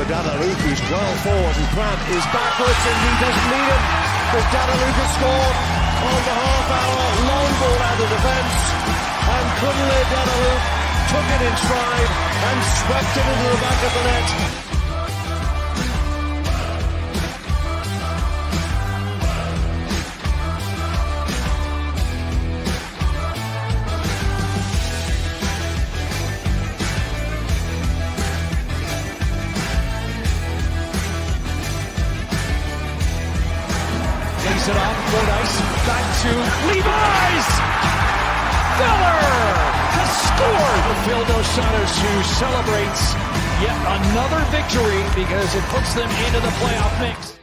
Dadaluc, who's well forward, and Grant is backwards and he doesn't need him because Dadaluc has scored on the half hour. Long ball out of defence, and Kunle Dadaluc took it in stride and swept it into the back of the net. It up, Fordyce, back to Levi's! Valour has scored! Phil Dos Santos, who celebrates yet another victory because it puts them into the playoff mix.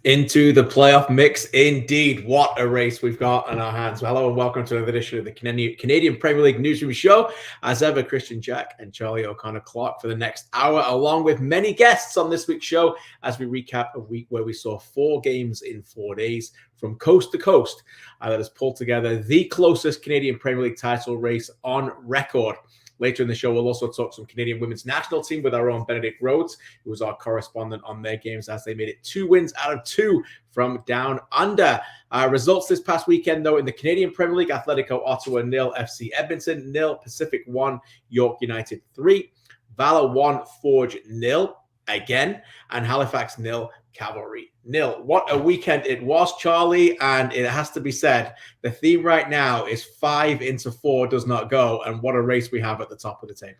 Into the playoff mix, indeed. What a race we've got on our hands. Well, hello and welcome to another edition of the Canadian Premier League Newsroom Show. As ever, Christian Jack and Charlie O'Connor-Clark for the next hour, along with many guests on this week's show as we recap a week where we saw 4 games in 4 days from coast to coast that has pulled together the closest Canadian Premier League title race on record. Later in the show, we'll also talk some Canadian women's national team with our own Benedict Rhodes, who was our correspondent on their games as they made it 2 wins out of 2 from down under. Results this past weekend, though, in the Canadian Premier League: Atlético Ottawa 0, FC Edmonton 0, Pacific 1, York United 3, Valour 1, Forge 0 again, and Halifax 0, Cavalry 0. What a weekend it was, Charlie, and it has to be said, the theme right now is 5 into 4 does not go, and what a race we have at the top of the table.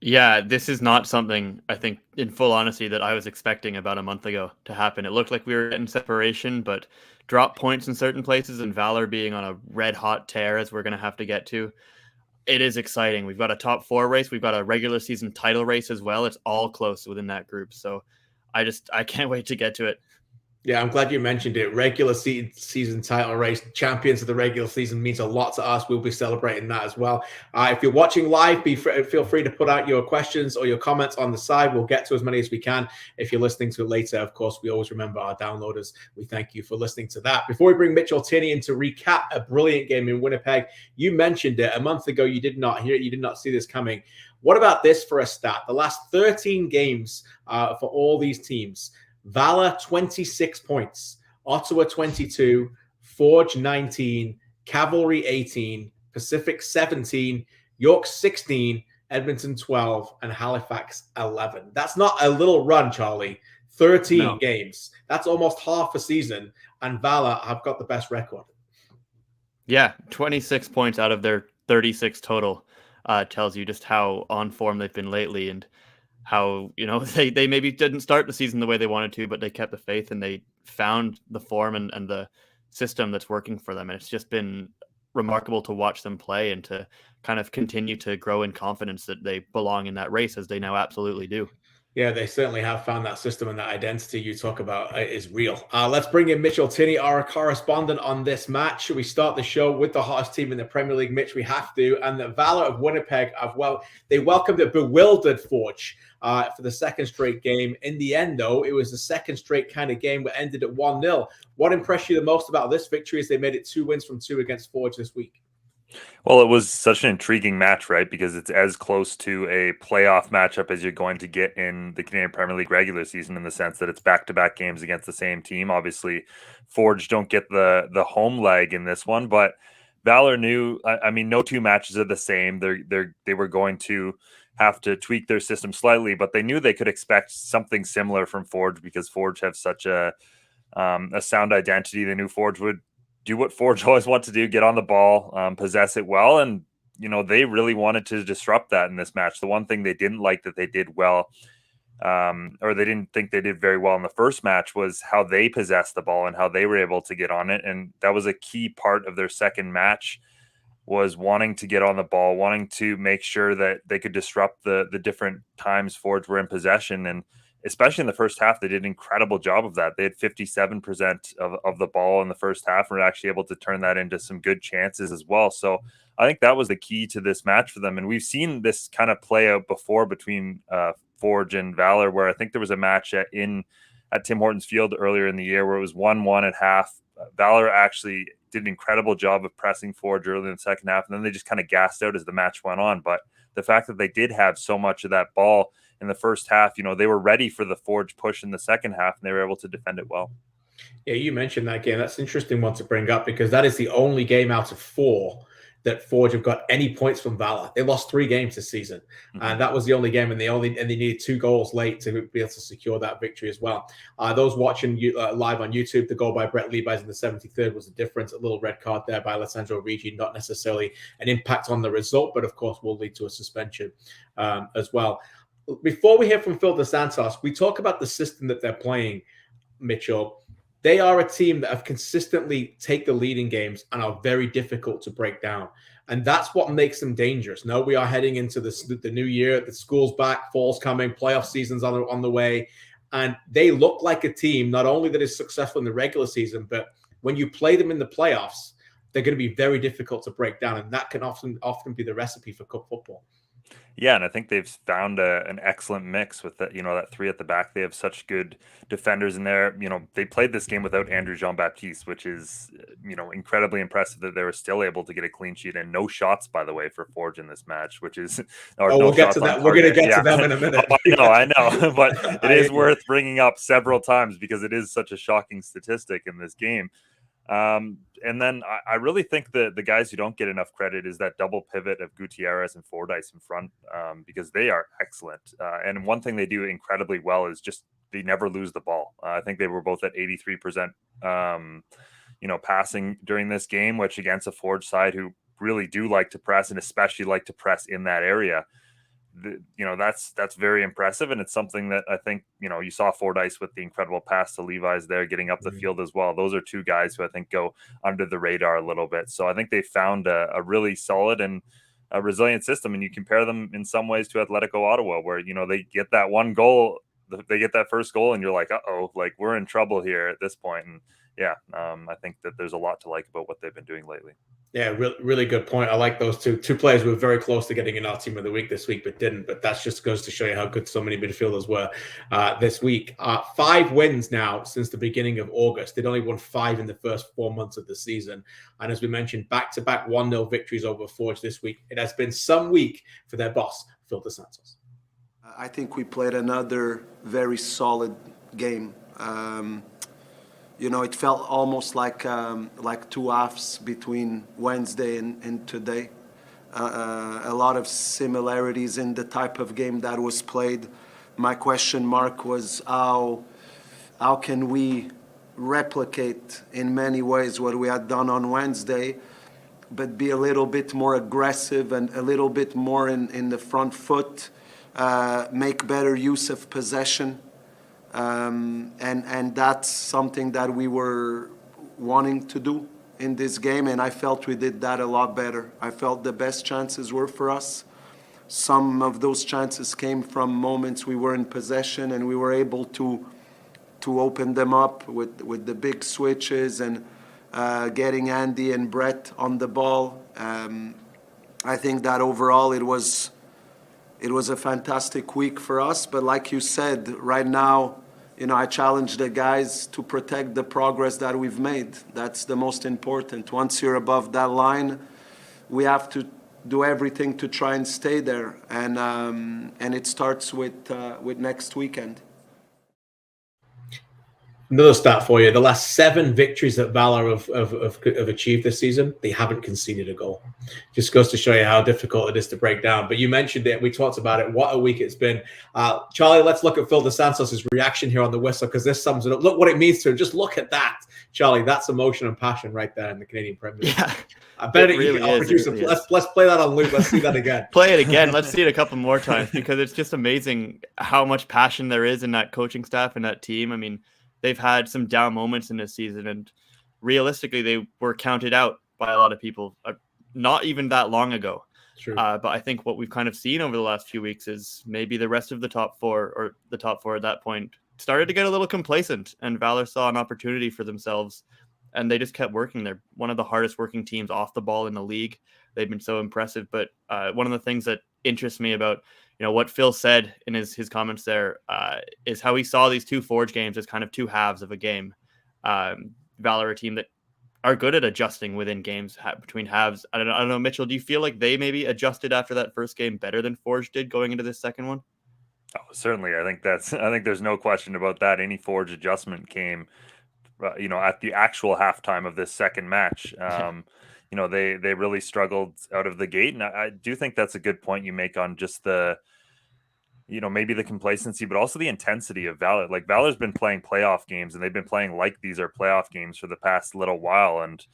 Yeah, this is not something, I think, in full honesty, that I was expecting about a month ago to happen. It looked like we were getting separation, but drop points in certain places, and Valour being on a red-hot tear, as we're going to have to get to. It is exciting. We've got a top 4 race. We've got a regular season title race as well. It's all close within that group, so I can't wait to get to it. Yeah, I'm glad you mentioned it. Regular season title race, champions of the regular season means a lot to us. We'll be celebrating that as well. If you're watching live, feel free to put out your questions or your comments on the side. We'll get to as many as we can. If you're listening to it later, of course, we always remember our downloaders. We thank you for listening to that. Before we bring Mitchell Tierney in to recap a brilliant game in Winnipeg, you mentioned it a month ago. You did not hear it. You did not see this coming. What about this for a stat? The last 13 games for all these teams: Valour 26 points, Ottawa 22, Forge 19, Cavalry 18, Pacific 17, York 16, Edmonton 12, and Halifax 11. That's not a little run, Charlie. 13 games. That's almost half a season, and Valour have got the best record. Yeah, 26 points out of their 36 total tells you just how on form they've been lately, and how, they maybe didn't start the season the way they wanted to, but they kept the faith and they found the form and the system that's working for them. And it's just been remarkable to watch them play and to kind of continue to grow in confidence that they belong in that race, as they now absolutely do. Yeah, they certainly have found that system, and that identity you talk about is real. Let's bring in Mitchell Tierney, our correspondent on this match. Should we start the show with the hottest team in the Premier League? Mitch, we have to. And the Valour of Winnipeg, they welcomed a bewildered Forge for the second straight game. In the end, though, it was the second straight kind of game that ended at 1-0. What impressed you the most about this victory is they made it 2 wins from 2 against Forge this week? Well, it was such an intriguing match, right? Because it's as close to a playoff matchup as you're going to get in the Canadian Premier League regular season, in the sense that it's back-to-back games against the same team. Obviously, Forge don't get the home leg in this one, but Valour knew. I mean, no 2 matches are the same. They were going to have to tweak their system slightly, but they knew they could expect something similar from Forge, because Forge have such a sound identity. They knew Forge would do what Forge always wants to do: get on the ball, possess it well. And, they really wanted to disrupt that in this match. The one thing they didn't like that they did well, or they didn't think they did very well in the first match, was how they possessed the ball and how they were able to get on it. And that was a key part of their second match, was wanting to get on the ball, wanting to make sure that they could disrupt the different times Forge were in possession. And especially in the first half, they did an incredible job of that. They had 57% of the ball in the first half, and were actually able to turn that into some good chances as well. So I think that was the key to this match for them. And we've seen this kind of play out before between Forge and Valour, where I think there was a match at Tim Hortons Field earlier in the year where it was 1-1 at half. Valour actually did an incredible job of pressing Forge early in the second half, and then they just kind of gassed out as the match went on. But the fact that they did have so much of that ball in the first half, they were ready for the Forge push in the second half, and they were able to defend it well. Yeah, you mentioned that game. That's an interesting one to bring up because that is the only game out of 4 that Forge have got any points from Valour. They lost 3 games this season, and that was the only game, and they needed 2 goals late to be able to secure that victory as well. Those watching live on YouTube, the goal by Brett Levi's in the 73rd was the difference. A little red card there by Alessandro Rigi, not necessarily an impact on the result, but of course will lead to a suspension as well. Before we hear from Phil DeSantos, we talk about the system that they're playing, Mitchell. They are a team that have consistently take the lead in games and are very difficult to break down. And that's what makes them dangerous. No, we are heading into the new year. The school's back, fall's coming, playoff season's on the way. And they look like a team, not only that is successful in the regular season, but when you play them in the playoffs, they're going to be very difficult to break down. And that can often be the recipe for cup football. Yeah, and I think they've found an excellent mix with that. That 3 at the back. They have such good defenders in there. They played this game without Andrew Jean-Baptiste, which is incredibly impressive that they were still able to get a clean sheet and no shots, by the way, for Forge in this match, which is we'll get to that. We're going to get to them in a minute. I know, but it is worth bringing up several times because it is such a shocking statistic in this game. And then I really think that the guys who don't get enough credit is that double pivot of Gutierrez and Fordyce in front, because they are excellent. And one thing they do incredibly well is just they never lose the ball. I think they were both at 83%, passing during this game, which against a Forge side who really do like to press and especially like to press in that area. That's very impressive, and it's something that I think you saw Fordyce with the incredible pass to Levi's there, getting up the field as well. Those are 2 guys who I think go under the radar a little bit. So I think they found a really solid and a resilient system, and you compare them in some ways to Atlético Ottawa, where they get that one goal, they get that first goal, and you're like, like we're in trouble here at this point. And yeah, I think that there's a lot to like about what they've been doing lately. Yeah, really good point. I like those two players who were very close to getting in our team of the week this week, but didn't. But that just goes to show you how good so many midfielders were this week. 5 wins now since the beginning of August. They'd only won 5 in the first 4 months of the season. And as we mentioned, back-to-back 1-0 victories over Forge this week. It has been some week for their boss, Phil DeSantos. I think we played another very solid game. It felt almost like 2 halves between Wednesday and today. A lot of similarities in the type of game that was played. My question mark was how can we replicate in many ways what we had done on Wednesday, but be a little bit more aggressive and a little bit more in the front foot, make better use of possession. And that's something that we were wanting to do in this game, and I felt we did that a lot better. I felt the best chances were for us. Some of those chances came from moments we were in possession, and we were able to open them up with the big switches and getting Andy and Brett on the ball. I think that overall it was a fantastic week for us, but like you said, right now, I challenge the guys to protect the progress that we've made. That's the most important. Once you're above that line, we have to do everything to try and stay there, and it starts with next weekend. Another stat for you. The last 7 victories that Valour have achieved this season, they haven't conceded a goal. Just goes to show you how difficult it is to break down. But you mentioned it. We talked about it. What a week it's been. Charlie, let's look at Phil DeSantos' reaction here on the whistle, because this sums it up. Look what it means to him. Just look at that. Charlie, that's emotion and passion right there in the Canadian Premier League. Yeah. Let's play that on loop. Let's see that again. Play it again. Let's see it a couple more times, because it's just amazing how much passion there is in that coaching staff and that team. I mean, they've had some down moments in this season, and realistically, they were counted out by a lot of people not even that long ago. True. But I think what we've kind of seen over the last few weeks is maybe the rest of the top 4, or the top 4 at that point, started to get a little complacent, and Valour saw an opportunity for themselves, and they just kept working. They're one of the hardest working teams off the ball in the league. They've been so impressive. But one of the things that interests me about what Phil said in his comments there is how he saw these 2 Forge games as kind of 2 halves of a game. Valour, a team that are good at adjusting within games between halves. I don't know, Mitchell, do you feel like they maybe adjusted after that first game better than Forge did going into this second one? Oh, certainly. I think there's no question about that. Any Forge adjustment came, at the actual halftime of this second match. They really struggled out of the gate. And I do think that's a good point you make on just maybe the complacency, but also the intensity of Valour. Like Valor's been playing playoff games, and they've been playing like these are playoff games for the past little while. And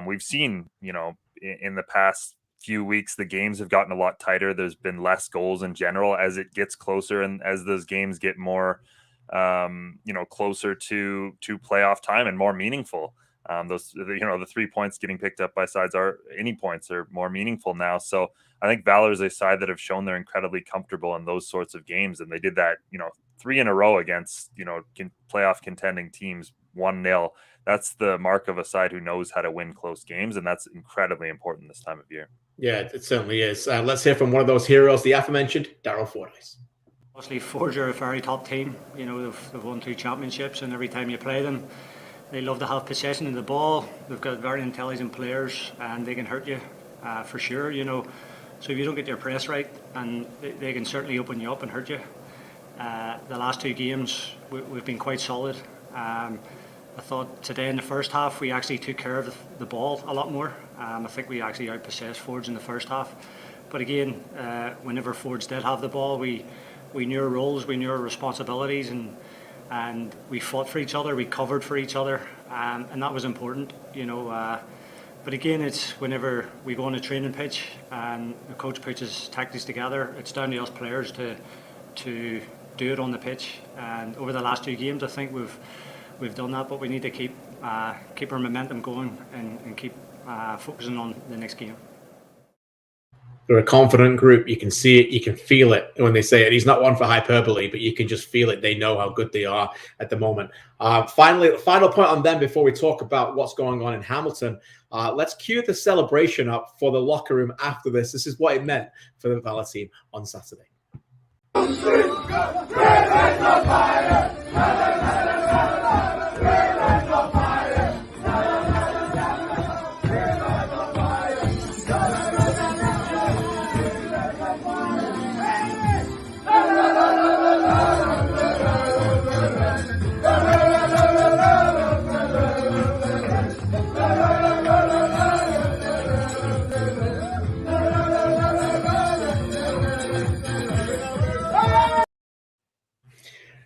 we've seen, in the past few weeks, the games have gotten a lot tighter. There's been less goals in general as it gets closer, and as those games get more, closer to playoff time and more meaningful. The 3 points getting picked up by sides any points are more meaningful now. So I think Valor is a side that have shown they're incredibly comfortable in those sorts of games. And they did that, 3 in a row against, playoff contending teams, 1-0. That's the mark of a side who knows how to win close games. And that's incredibly important this time of year. Yeah, it certainly is. Let's hear from one of those heroes, the aforementioned Daryl Fordyce. Obviously, Forge are a very top team. They've won 2 championships, and every time you play them, they love to have possession of the ball. They've got very intelligent players, and they can hurt you for sure. So if you don't get your press right, and they can certainly open you up and hurt you. The last 2 games, we've been quite solid. I thought today in the first half, we actually took care of the ball a lot more. I think we actually outpossessed Forge in the first half. But again, whenever Forge did have the ball, we knew our roles, we knew our responsibilities, and we fought for each other, we covered for each other, and that was important, But again, it's whenever we go on a training pitch and the coach puts tactics together, it's down to us players to do it on the pitch. And over the last 2 games, I think we've done that, but we need to keep our momentum going and keep focusing on the next game. They're a confident group. You can see it. You can feel it when they say it. He's not one for hyperbole, but you can just feel it. They know how good they are at the moment. Final point on them before we talk about what's going on in Hamilton. Let's cue the celebration up for the locker room after this. This is what it meant for the Valour team on Saturday.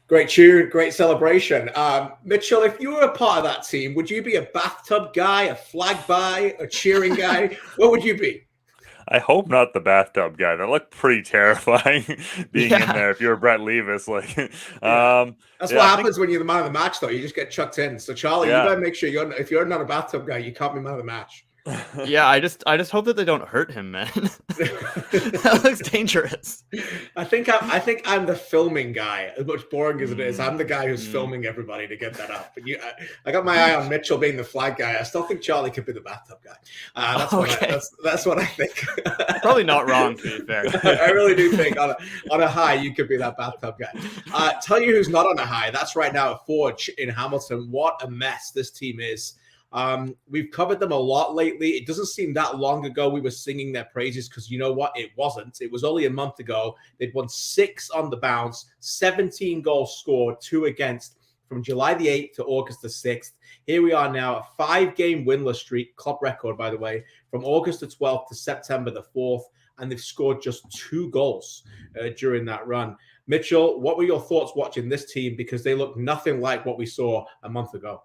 Great cheer, great celebration. Mitchell, if you were a part of that team, would you be a bathtub guy, a flag guy, a cheering guy? What would you be? I hope not the bathtub guy. That looked pretty terrifying being in there. If you're Brett Levis, That's what happens when you're the man of the match, though. You just get chucked in. So Charlie, you gotta make sure if you're not a bathtub guy, you can't be man of the match. Yeah, I just hope that they don't hurt him, man. That looks dangerous. I think I'm the filming guy. As much boring as it is, I'm the guy who's filming everybody to get that up. But I got my eye on Mitchell being the flag guy. I still think Charlie could be the bathtub guy. That's what I think. Probably not wrong, to be fair. I really do think on a high, you could be that bathtub guy. Tell you who's not on a high. That's right now at Forge in Hamilton. What a mess this team is. We've covered them a lot lately. It doesn't seem that long ago we were singing their praises because you know what? It wasn't. It was only a month ago. They'd won 6 on the bounce, 17 goals scored, 2 against from July the 8th to August the 6th. Here we are now, a 5-game winless streak, club record, by the way, from August the 12th to September the 4th, and they've scored just 2 goals during that run. Mitchell, what were your thoughts watching this team? Because they look nothing like what we saw a month ago.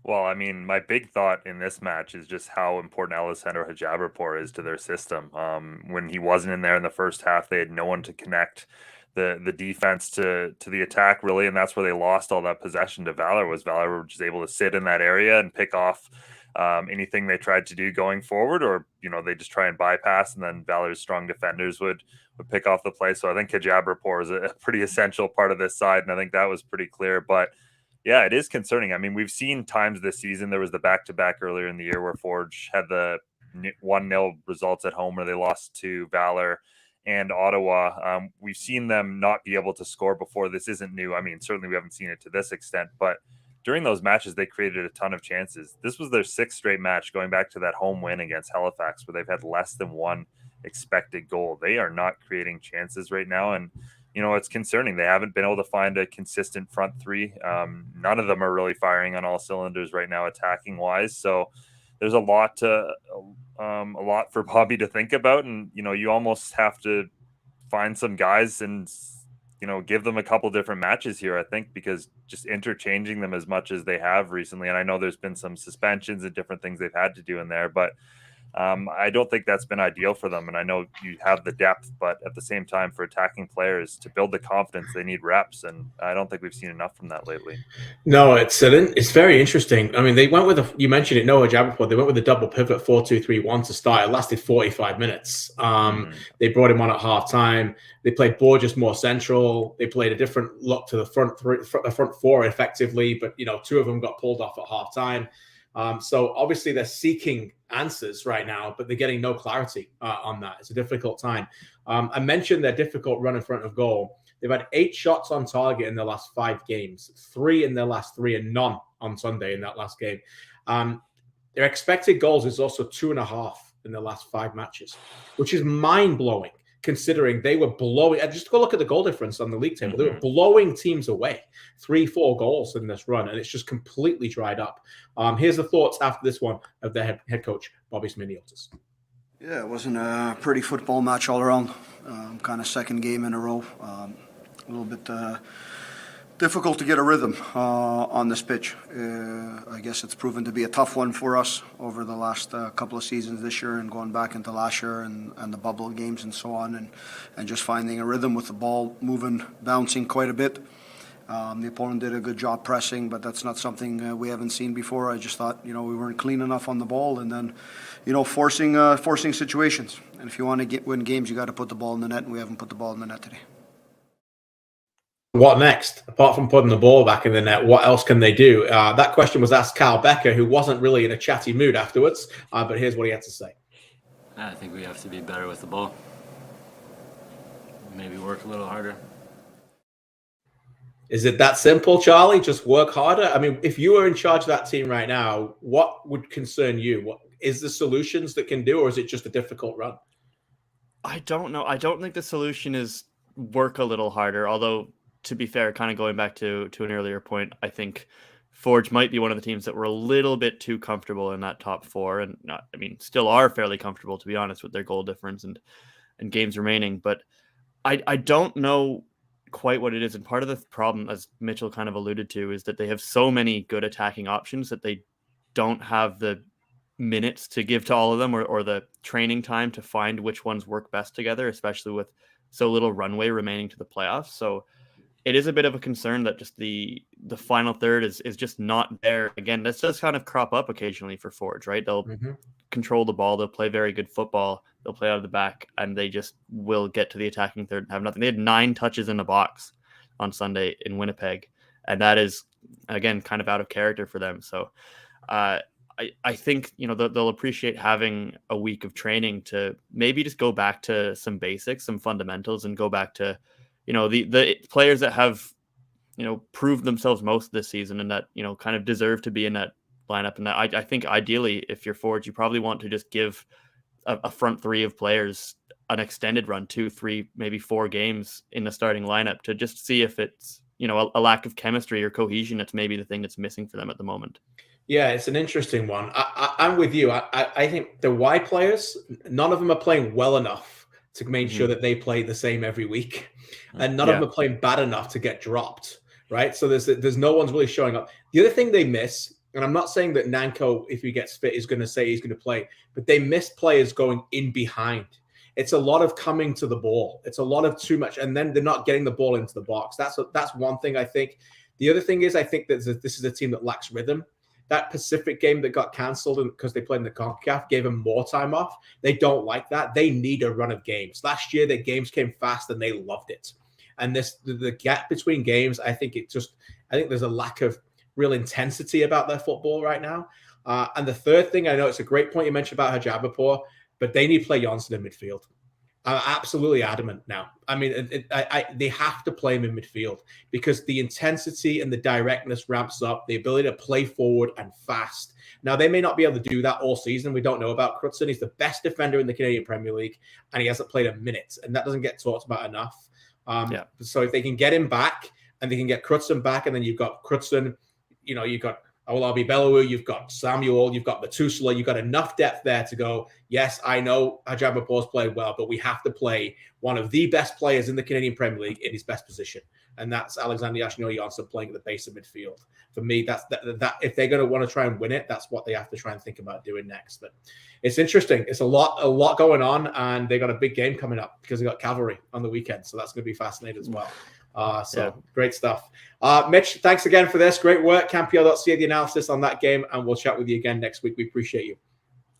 Well, I mean, my big thought in this match is just how important Alessandro Hajabrapor is to their system. When he wasn't in there in the first half, they had no one to connect the defense to the attack, really, and that's where they lost all that possession to Valour. Valour were just able to sit in that area and pick off anything they tried to do going forward, or they just try and bypass, and then Valour's strong defenders would pick off the play. So I think Hajabrapor is a pretty essential part of this side, and I think that was pretty clear. But yeah, it is concerning. I mean, we've seen times this season. There was the back-to-back earlier in the year where Forge had the 1-0 results at home where they lost to Valour and Ottawa. We've seen them not be able to score before. This isn't new. I mean, certainly we haven't seen it to this extent, but during those matches, they created a ton of chances. This was their 6th straight match going back to that home win against Halifax, where they've had less than 1 expected goal. They are not creating chances right now. And, it's concerning. They haven't been able to find a consistent front three. None of them are really firing on all cylinders right now, attacking wise. So there's a lot for Bobby to think about. And, you almost have to find some guys and, give them a couple different matches here, I think, because just interchanging them as much as they have recently. And I know there's been some suspensions and different things they've had to do in there, but I don't think that's been ideal for them. And I know you have the depth, but at the same time, for attacking players to build the confidence, they need reps. And I don't think we've seen enough from that lately. No, it's very interesting. I mean, they went with you mentioned it, Noah Jabberpore. They went with a double pivot 4-2-3-1 to start. It lasted 45 minutes. They brought him on at halftime. They played Borges more central. They played a different look to the front four effectively, but 2 of them got pulled off at halftime. So obviously they're seeking answers right now, but they're getting no clarity on that. It's a difficult time. I mentioned their difficult run in front of goal. They've had 8 shots on target in their last 5 games, 3 in their last 3, and none on Sunday in that last game. Their expected goals is also 2.5 in their last 5 matches, which is mind-blowing considering they were blowing. Just go look at the goal difference on the league table. They were blowing teams away, 3-4 goals in this run, and it's just completely dried up. Here's the thoughts after this one of their head coach, Bobby Sminiotis. Yeah, it wasn't a pretty football match all around. Kind of second game in a row. A little bit difficult to get a rhythm on this pitch. I guess it's proven to be a tough one for us over the last couple of seasons this year and going back into last year and the bubble games and so on, and just finding a rhythm with the ball moving, bouncing quite a bit. The opponent did a good job pressing, but that's not something we haven't seen before. I just thought, we weren't clean enough on the ball, and then, forcing situations. And if you want to win games, you got to put the ball in the net, and we haven't put the ball in the net today. What next? Apart from putting the ball back in the net, what else can they do? That question was asked Kyle Becker, who wasn't really in a chatty mood afterwards, but here's what he had to say. I think we have to be better with the ball. Maybe work a little harder. Is it that simple, Charlie? Just work harder? I mean, if you were in charge of that team right now, what would concern you? What is the solutions that can do, or is it just a difficult run? I don't know. I don't think the solution is work a little harder, although, to be fair, kind of going back to an earlier point, I think Forge might be one of the teams that were a little bit too comfortable in that top 4, and still are fairly comfortable, to be honest, with their goal difference and games remaining. But I don't know quite what it is, and part of the problem, as Mitchell kind of alluded to, is that they have so many good attacking options that they don't have the minutes to give to all of them, or the training time to find which ones work best together, especially with so little runway remaining to the playoffs. So it is a bit of a concern that just the final third is just not there. Again, this does kind of crop up occasionally for Forge, right? They'll control the ball, they'll play very good football, they'll play out of the back, and they just will get to the attacking third and have nothing. They had 9 touches in the box on Sunday in Winnipeg, and that is, again, kind of out of character for them. So I think, they'll appreciate having a week of training to maybe just go back to some basics, some fundamentals, and go back to the players that have, proved themselves most this season and that, kind of deserve to be in that lineup. And that I think ideally, if you're Forge, you probably want to just give a front 3 of players an extended run, 2, 3, maybe 4 games in the starting lineup to just see if it's, a lack of chemistry or cohesion that's maybe the thing that's missing for them at the moment. Yeah, it's an interesting one. I'm with you. I think the Y players, none of them are playing well enough to make sure that they play the same every week. And none of them are playing bad enough to get dropped, right? So there's no one's really showing up. The other thing they miss, and I'm not saying that Nanko, if he gets fit, is going to say he's going to play, but they miss players going in behind. It's a lot of coming to the ball. It's a lot of too much, and then they're not getting the ball into the box. That's one thing I think. The other thing is I think that this is a team that lacks rhythm. That Pacific game that got canceled because they played in the CONCACAF gave them more time off. They don't like that. They need a run of games. Last year, their games came fast and they loved it. And the gap between games, I think there's a lack of real intensity about their football right now. And the third thing, I know it's a great point you mentioned about Hajabapur, but they need to play Janssen in midfield. I'm absolutely adamant now. I mean, they have to play him in midfield because the intensity and the directness ramps up, the ability to play forward and fast. Now, they may not be able to do that all season. We don't know about Crutzen. He's the best defender in the Canadian Premier League, and he hasn't played a minute, and that doesn't get talked about enough. So if they can get him back and they can get Crutzen back, and then you've got Crutzen, you've got Olabi Bellewu, you've got Samuel, you've got Matusala, you've got enough depth there to go, yes, I know Ajabapor's played well, but we have to play one of the best players in the Canadian Premier League in his best position. And that's Alexander Yashnoi-Janssen playing at the base of midfield. For me, that's that if they're going to want to try and win it, that's what they have to try and think about doing next. But it's interesting. It's a lot going on, and they got a big game coming up because they got Cavalry on the weekend. So that's going to be fascinating as well. Great stuff. Mitch, thanks again for this. Great work. CanPL.ca, the analysis on that game, and we'll chat with you again next week. We appreciate you.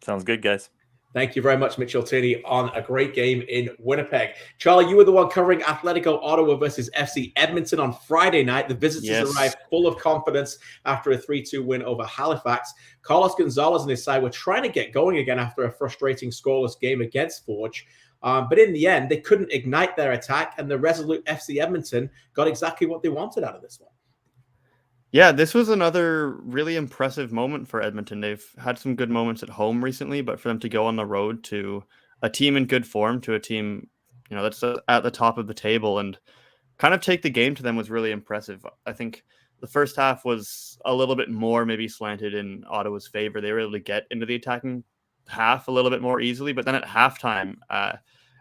Sounds good, guys. Thank you very much, Mitchell Tierney, on a great game in Winnipeg. Charlie, you were the one covering Atlético Ottawa versus FC Edmonton on Friday night. The visitors arrived full of confidence after a 3-2 win over Halifax. Carlos Gonzalez and his side were trying to get going again after a frustrating scoreless game against Forge. But in the end, they couldn't ignite their attack, and the resolute FC Edmonton got exactly what they wanted out of this one. Yeah, this was another really impressive moment for Edmonton. They've had some good moments at home recently, but for them to go on the road to a team in good form, to a team, that's at the top of the table and kind of take the game to them was really impressive. I think the first half was a little bit more maybe slanted in Ottawa's favor. They were able to get into the attacking half a little bit more easily, but then at halftime,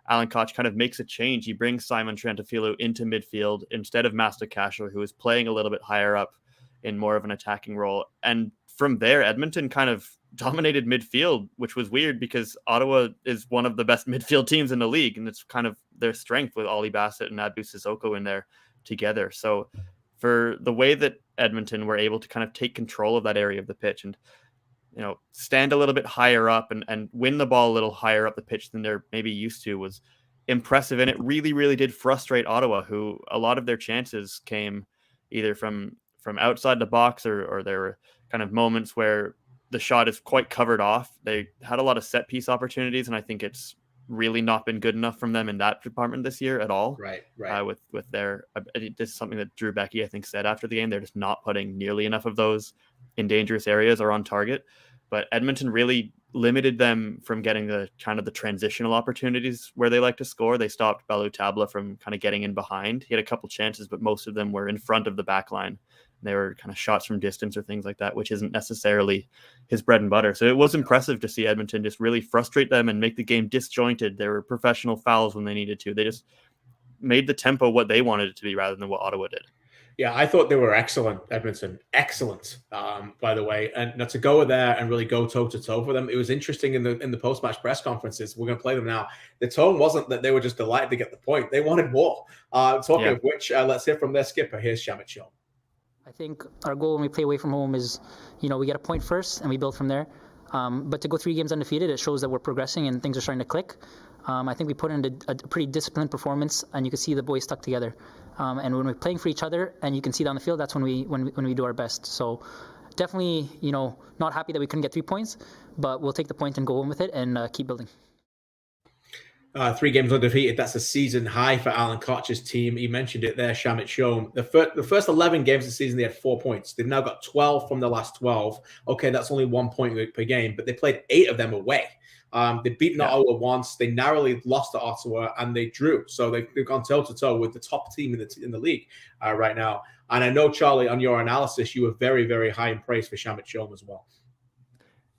Alan Koch kind of makes a change. He brings Simon Trentafilo into midfield instead of Master Cashel, who was playing a little bit higher up in more of an attacking role. And from there, Edmonton kind of dominated midfield, which was weird because Ottawa is one of the best midfield teams in the league, and it's kind of their strength with Ollie Bassett and Abu Sissoko in there together. So for the way that Edmonton were able to kind of take control of that area of the pitch and stand a little bit higher up and win the ball a little higher up the pitch than they're maybe used to was impressive. And it really, really did frustrate Ottawa, who a lot of their chances came either from outside the box or there were kind of moments where the shot is quite covered off. They had a lot of set piece opportunities, and I think it's really not been good enough from them in that department this year at all. Right. With their, this is something that Drew Becky, I think, said after the game. They're just not putting nearly enough of those in dangerous areas or on target. But Edmonton really limited them from getting the kind of the transitional opportunities where they like to score. They stopped Balu Tabla from kind of getting in behind. He had a couple chances, but most of them were in front of the back line. They were kind of shots from distance or things like that, which isn't necessarily his bread and butter. So it was impressive to see Edmonton just really frustrate them and make the game disjointed. There were professional fouls when they needed to. They just made the tempo what they wanted it to be rather than what Ottawa did. Yeah, I thought they were excellent, Edmonton. Excellent, by the way. And to go there and really go toe-to-toe for them, it was interesting in the post-match press conferences. We're going to play them now. The tone wasn't that they were just delighted to get the point. They wanted more. Talking of which, let's hear from their skipper. Here's Shamit Shom. I think our goal when we play away from home is, we get a point first and we build from there. But to go 3 games undefeated, it shows that we're progressing and things are starting to click. I think we put in a pretty disciplined performance, and you can see the boys stuck together. And when we're playing for each other, and you can see it on the field, that's when we do our best. So definitely, not happy that we couldn't get 3 points, but we'll take the point and go home with it and keep building. 3 games undefeated. That's a season high for Alan Koch's team. He mentioned it there, Shamit Shom. The first 11 games of the season, they had 4 points. They've now got 12 from the last 12. Okay, that's only 1 point per game, but they played 8 of them away. They beat Ottawa once. They narrowly lost to Ottawa, and they drew. So they've gone toe-to-toe with the top team in the league right now. And I know, Charlie, on your analysis, you were very, very high in praise for Shamit Shom as well.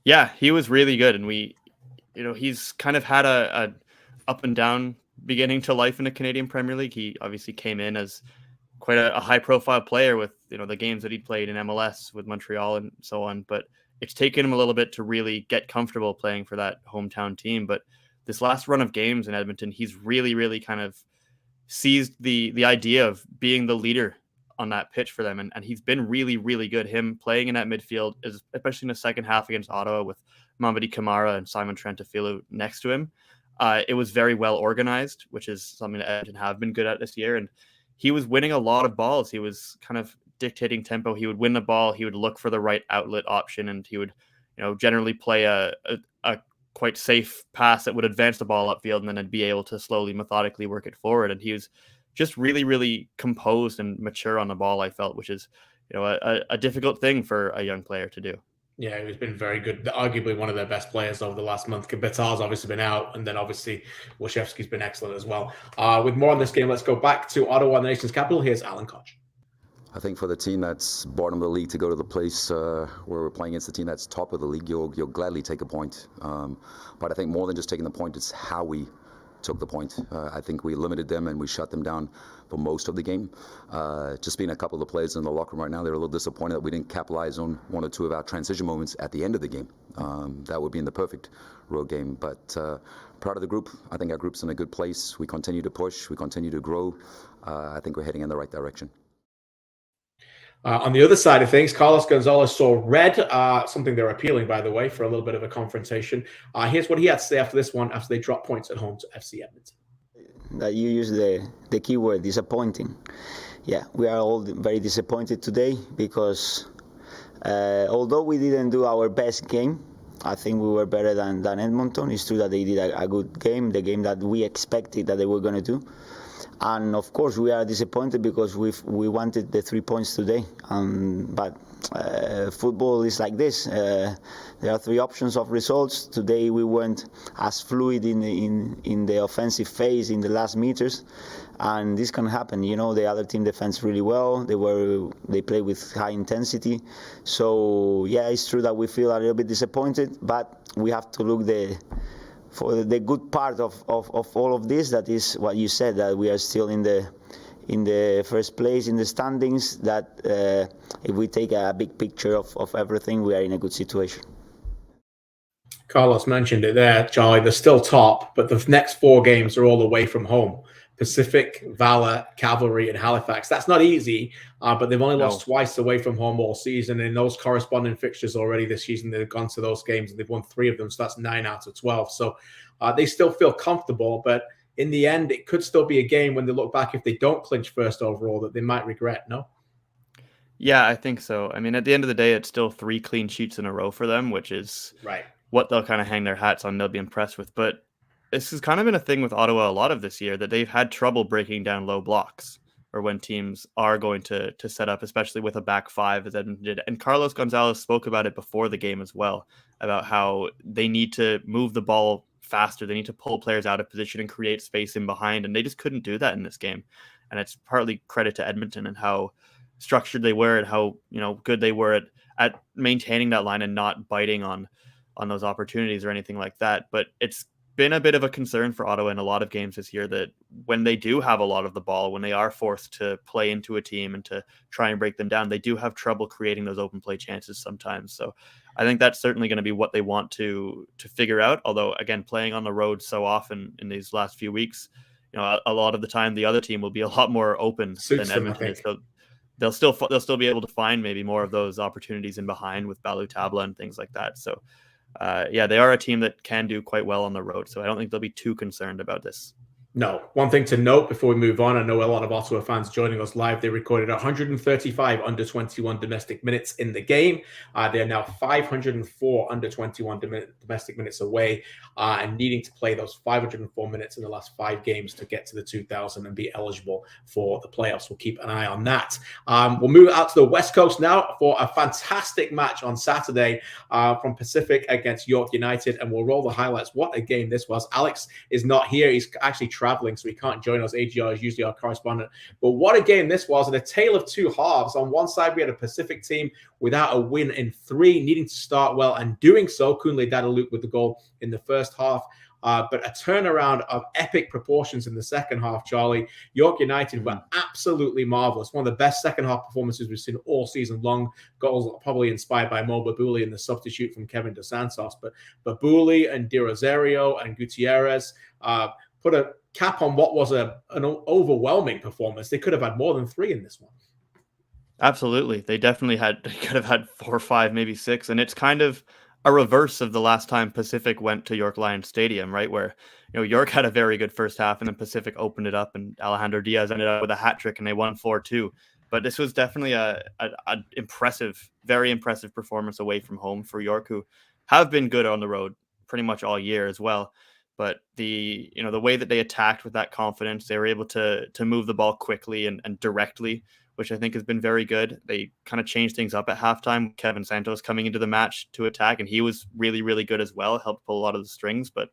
Yeah, he was really good. And he's kind of had a up and down beginning to life in the Canadian Premier League. He obviously came in as quite a high-profile player with the games that he played in MLS with Montreal and so on. But it's taken him a little bit to really get comfortable playing for that hometown team. But this last run of games in Edmonton, he's really, really kind of seized the idea of being the leader on that pitch for them. And he's been really, really good. Him playing in that midfield, especially in the second half against Ottawa with Mamadi Kamara and Simon Trentafilo next to him. It was very well organized, which is something that Edmonton have been good at this year. And he was winning a lot of balls. He was kind of dictating tempo. He would win the ball. He would look for the right outlet option, and he would, generally play a quite safe pass that would advance the ball upfield and then it'd be able to slowly, methodically work it forward. And he was just really, really composed and mature on the ball, I felt, which is, a difficult thing for a young player to do. Yeah, he's been very good. Arguably one of their best players over the last month. Betar's obviously been out, and then obviously Washevsky's been excellent as well. With more on this game, let's go back to Ottawa, the nation's capital. Here's Alan Koch. I think for the team that's bottom of the league to go to the place where we're playing against the team that's top of the league, you'll gladly take a point. But I think more than just taking the point, it's how we took the point. I think we limited them and we shut them down for most of the game. Just being a couple of the players in the locker room right now, they're a little disappointed that we didn't capitalize on one or two of our transition moments at the end of the game. That would be in the perfect road game. But proud of the group. I think our group's in a good place. We continue to push. We continue to grow. I think we're heading in the right direction. On the other side of things, Carlos Gonzalez saw red, something they're appealing, by the way, for a little bit of a confrontation. Here's what he had to say after this one, after they dropped points at home to FC Edmonton. That you use the keyword disappointing. Yeah, we are all very disappointed today because although we didn't do our best game, I think we were better than Edmonton. It's true that they did a good game, the game that we expected that they were going to do. And of course, we are disappointed because we wanted the 3 points today. But football is like this. There are three options of results. Today we weren't as fluid in the offensive phase in the last meters, and this can happen. The other team defends really well. They play with high intensity. So yeah, it's true that we feel a little bit disappointed, but we have to look for the good part of all of this, that is what you said, that we are still in the first place in the standings, that if we take a big picture of everything, we are in a good situation. Carlos mentioned it there, Charlie. They're still top, but the next 4 games are all away from home. Pacific, Valour, Cavalry, and Halifax. That's not easy, but they've only lost twice away from home all season. In those corresponding fixtures already this season, they've gone to those games and they've won 3 of them. So that's 9 out of 12. So they still feel comfortable, but in the end, it could still be a game when they look back, if they don't clinch first overall, that they might regret, no? Yeah, I think so. I mean, at the end of the day, it's still 3 clean sheets in a row for them, which is what they'll kind of hang their hats on. They'll be impressed with. But this has kind of been a thing with Ottawa a lot of this year, that they've had trouble breaking down low blocks, or when teams are going to set up, especially with a back 5 as Edmonton did. And Carlos Gonzalez spoke about it before the game as well, about how they need to move the ball faster. They need to pull players out of position and create space in behind. And they just couldn't do that in this game. And it's partly credit to Edmonton and how structured they were and how good they were at maintaining that line and not biting on those opportunities or anything like that. But it's been a bit of a concern for Ottawa in a lot of games this year, that when they do have a lot of the ball, when they are forced to play into a team and to try and break them down, they do have trouble creating those open play chances sometimes. So I think that's certainly going to be what they want to figure out. Although, again, playing on the road so often in these last few weeks, a lot of the time the other team will be a lot more open than Edmonton is. So they'll still be able to find maybe more of those opportunities in behind with Valour and things like that. So they are a team that can do quite well on the road. So I don't think they'll be too concerned about this. No. One thing to note before we move on, I know a lot of Ottawa fans joining us live. They recorded 135 under-21 domestic minutes in the game. They are now 504 under-21 domestic minutes away and needing to play those 504 minutes in the last 5 games to get to the 2,000 and be eligible for the playoffs. We'll keep an eye on that. We'll move out to the West Coast now for a fantastic match on Saturday from Pacific against York United, and we'll roll the highlights. What a game this was. Alex is not here. He's actually traveling, so he can't join us. AGR is usually our correspondent. But what a game this was, and a tale of 2 halves. On one side, we had a Pacific team without a win in 3, needing to start well, and doing so. Kunle Dadaluk with the goal in the first half. But a turnaround of epic proportions in the second half, Charlie. York United were absolutely marvelous. One of the best second half performances we've seen all season long. Goals probably inspired by Mo Babuli and the substitute from Kevin Dos Santos. But Babuli and Di Rosario and Gutierrez put a cap on what was an overwhelming performance. They could have had more than 3 in this one. Absolutely. They definitely could have had 4 or 5, maybe 6. And it's kind of a reverse of the last time Pacific went to York Lions Stadium, right? Where, York had a very good first half and then Pacific opened it up and Alejandro Diaz ended up with a hat trick and they won 4-2. But this was definitely a impressive, very impressive performance away from home for York, who have been good on the road pretty much all year as well. But the way that they attacked with that confidence, they were able to move the ball quickly and directly, which I think has been very good. They kind of changed things up at halftime. Kevin Santos coming into the match to attack, and he was really, really good as well. Helped pull a lot of the strings. But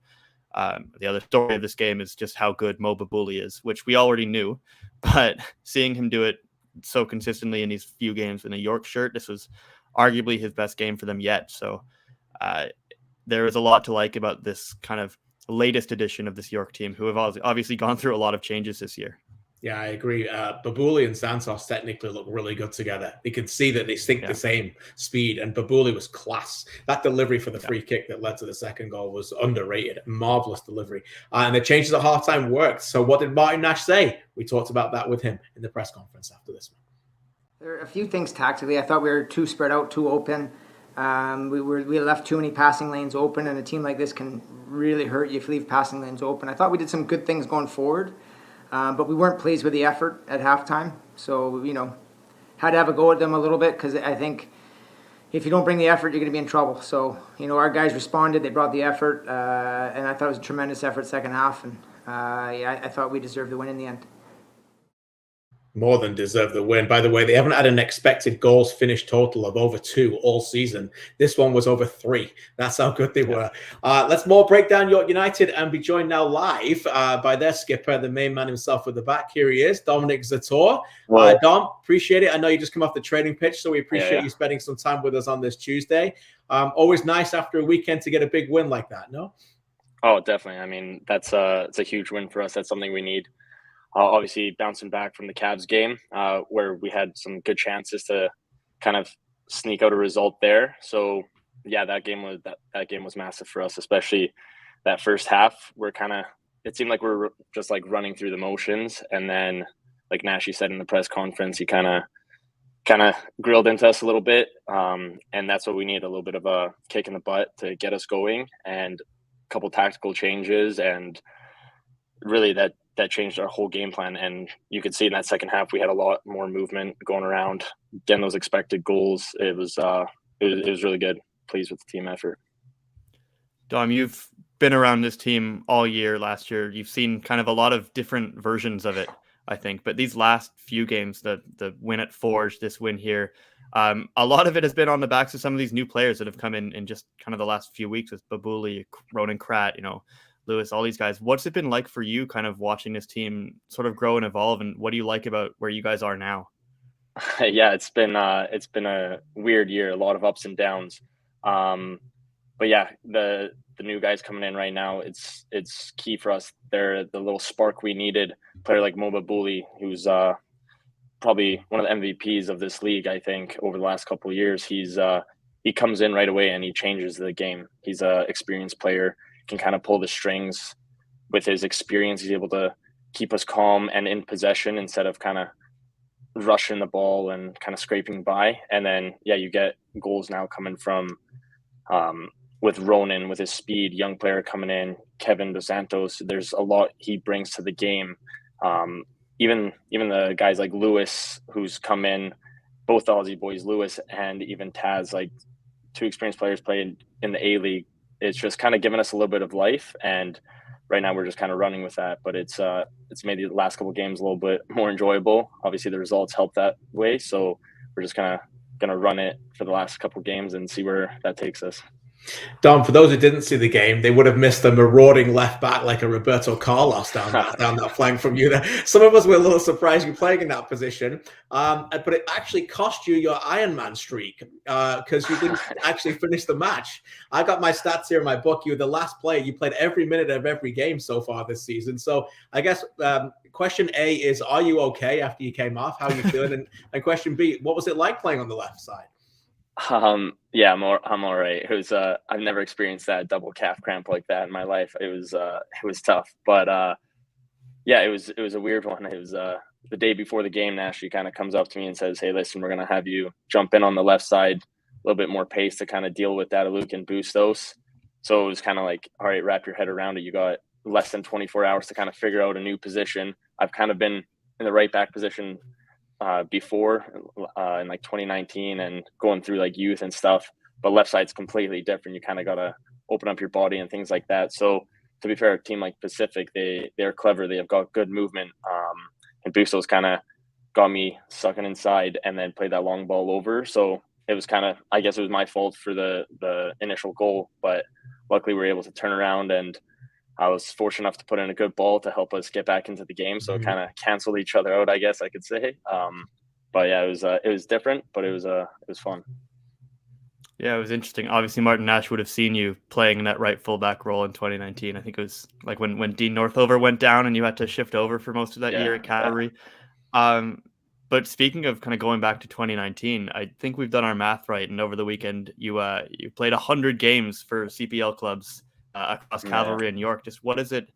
the other story of this game is just how good Mo Babuli is, which we already knew. But seeing him do it so consistently in these few games in a York shirt, this was arguably his best game for them yet. So there is a lot to like about this kind of latest edition of this York team, who have obviously gone through a lot of changes this year. Yeah, I agree. Babuli and Santos technically look really good together. You can see that they sync the same speed, and Babuli was class. That delivery for the free kick that led to the second goal was underrated. Marvelous delivery. And the changes at halftime worked. So what did Martin Nash say? We talked about that with him in the press conference after this one. There are a few things tactically. I thought we were too spread out, too open. We left too many passing lanes open, and a team like this can really hurt you if you leave passing lanes open. I thought we did some good things going forward. But we weren't pleased with the effort at halftime. So, had to have a go at them a little bit, because I think if you don't bring the effort, you're going to be in trouble. So, our guys responded. They brought the effort, and I thought it was a tremendous effort second half. And, I thought we deserved the win in the end. More than deserve the win. By the way, they haven't had an expected goals finished total of over 2 all season. This one was over 3. That's how good they were. Let's more break down York United and be joined now live by their skipper, the main man himself with the back. Here he is, Dominick Zator. Dom, appreciate it. I know you just come off the training pitch, so we appreciate you spending some time with us on this Tuesday. Always nice after a weekend to get a big win like that, no? Oh, definitely. I mean, it's a huge win for us. That's something we need. Obviously, bouncing back from the Cavs game, where we had some good chances to kind of sneak out a result there. So, yeah, that game was massive for us, especially that first half. It seemed like we're just like running through the motions, and then, like Nash said in the press conference, he kind of grilled into us a little bit, and that's what we need—a little bit of a kick in the butt to get us going, and a couple tactical changes, and really that changed our whole game plan. And you could see in that second half, we had a lot more movement going around, getting those expected goals. It was really good. Pleased with the team effort. Dom, you've been around this team all year. Last year, you've seen kind of a lot of different versions of it, I think. But these last few games, the win at Forge, this win here, a lot of it has been on the backs of some of these new players that have come in just kind of the last few weeks with Babuli, Ronan Krat, Lewis, all these guys. What's it been like for you kind of watching this team sort of grow and evolve, and what do you like about where you guys are now? Yeah, it's been a weird year, a lot of ups and downs. But yeah, the new guys coming in right now, it's key for us. They're the little spark we needed. A player like Mo Babuli, who's probably one of the MVPs of this league, I think, over the last couple of years. He comes in right away and he changes the game. He's a experienced player. Can kind of pull the strings with his experience. He's able to keep us calm and in possession instead of kind of rushing the ball and kind of scraping by. And then, yeah, you get goals now coming from with Ronan, with his speed, young player coming in, Kevin Dos Santos. There's a lot he brings to the game. Even the guys like Lewis, who's come in, both the Aussie boys, Lewis and even Taz, like 2 experienced players playing in the A-League. It's just kind of given us a little bit of life, and right now we're just kind of running with that. But it's made the last couple of games a little bit more enjoyable. Obviously, the results help that way, so we're just kind of gonna run it for the last couple of games and see where that takes us. Dom, for those who didn't see the game, they would have missed a marauding left back like a Roberto Carlos down that flank from you there. Some of us were a little surprised you playing in that position, but it actually cost you your Ironman streak because you didn't actually finish the match. I got my stats here in my book. You were the last player. You played every minute of every game so far this season. So I guess question A is, are you okay after you came off? How are you feeling? And question B, what was it like playing on the left side? Yeah, I'm all right. It was I've never experienced that double calf cramp like that in my life. It was tough, but yeah, it was a weird one. It was the day before the game. Nash, he kind of comes up to me and says, "Hey, listen, we're gonna have you jump in on the left side, a little bit more pace to kind of deal with Dataluk and Bustos." So it was kind of like, all right, wrap your head around it. You got less than 24 hours to kind of figure out a new position. I've kind of been in the right back position before in like 2019 and going through like youth and stuff, but left side's completely different. You kind of got to open up your body and things like that. So to be fair, a team like Pacific, they're clever. They have got good movement. And Bustos kind of got me sucking inside and then played that long ball over. So it was kind of, I guess it was my fault for the initial goal, but luckily we were able to turn around, and I was fortunate enough to put in a good ball to help us get back into the game. So it kind of canceled each other out, I guess I could say. But yeah, it was different, but it was fun. Yeah, it was interesting. Obviously, Martin Nash would have seen you playing in that right fullback role in 2019. I think it was like when Dean Northover went down and you had to shift over for most of that year at Cavalry. But speaking of kind of going back to 2019, I think we've done our math right. And over the weekend, you played 100 games for CPL clubs across Cavalry and York. Just what has it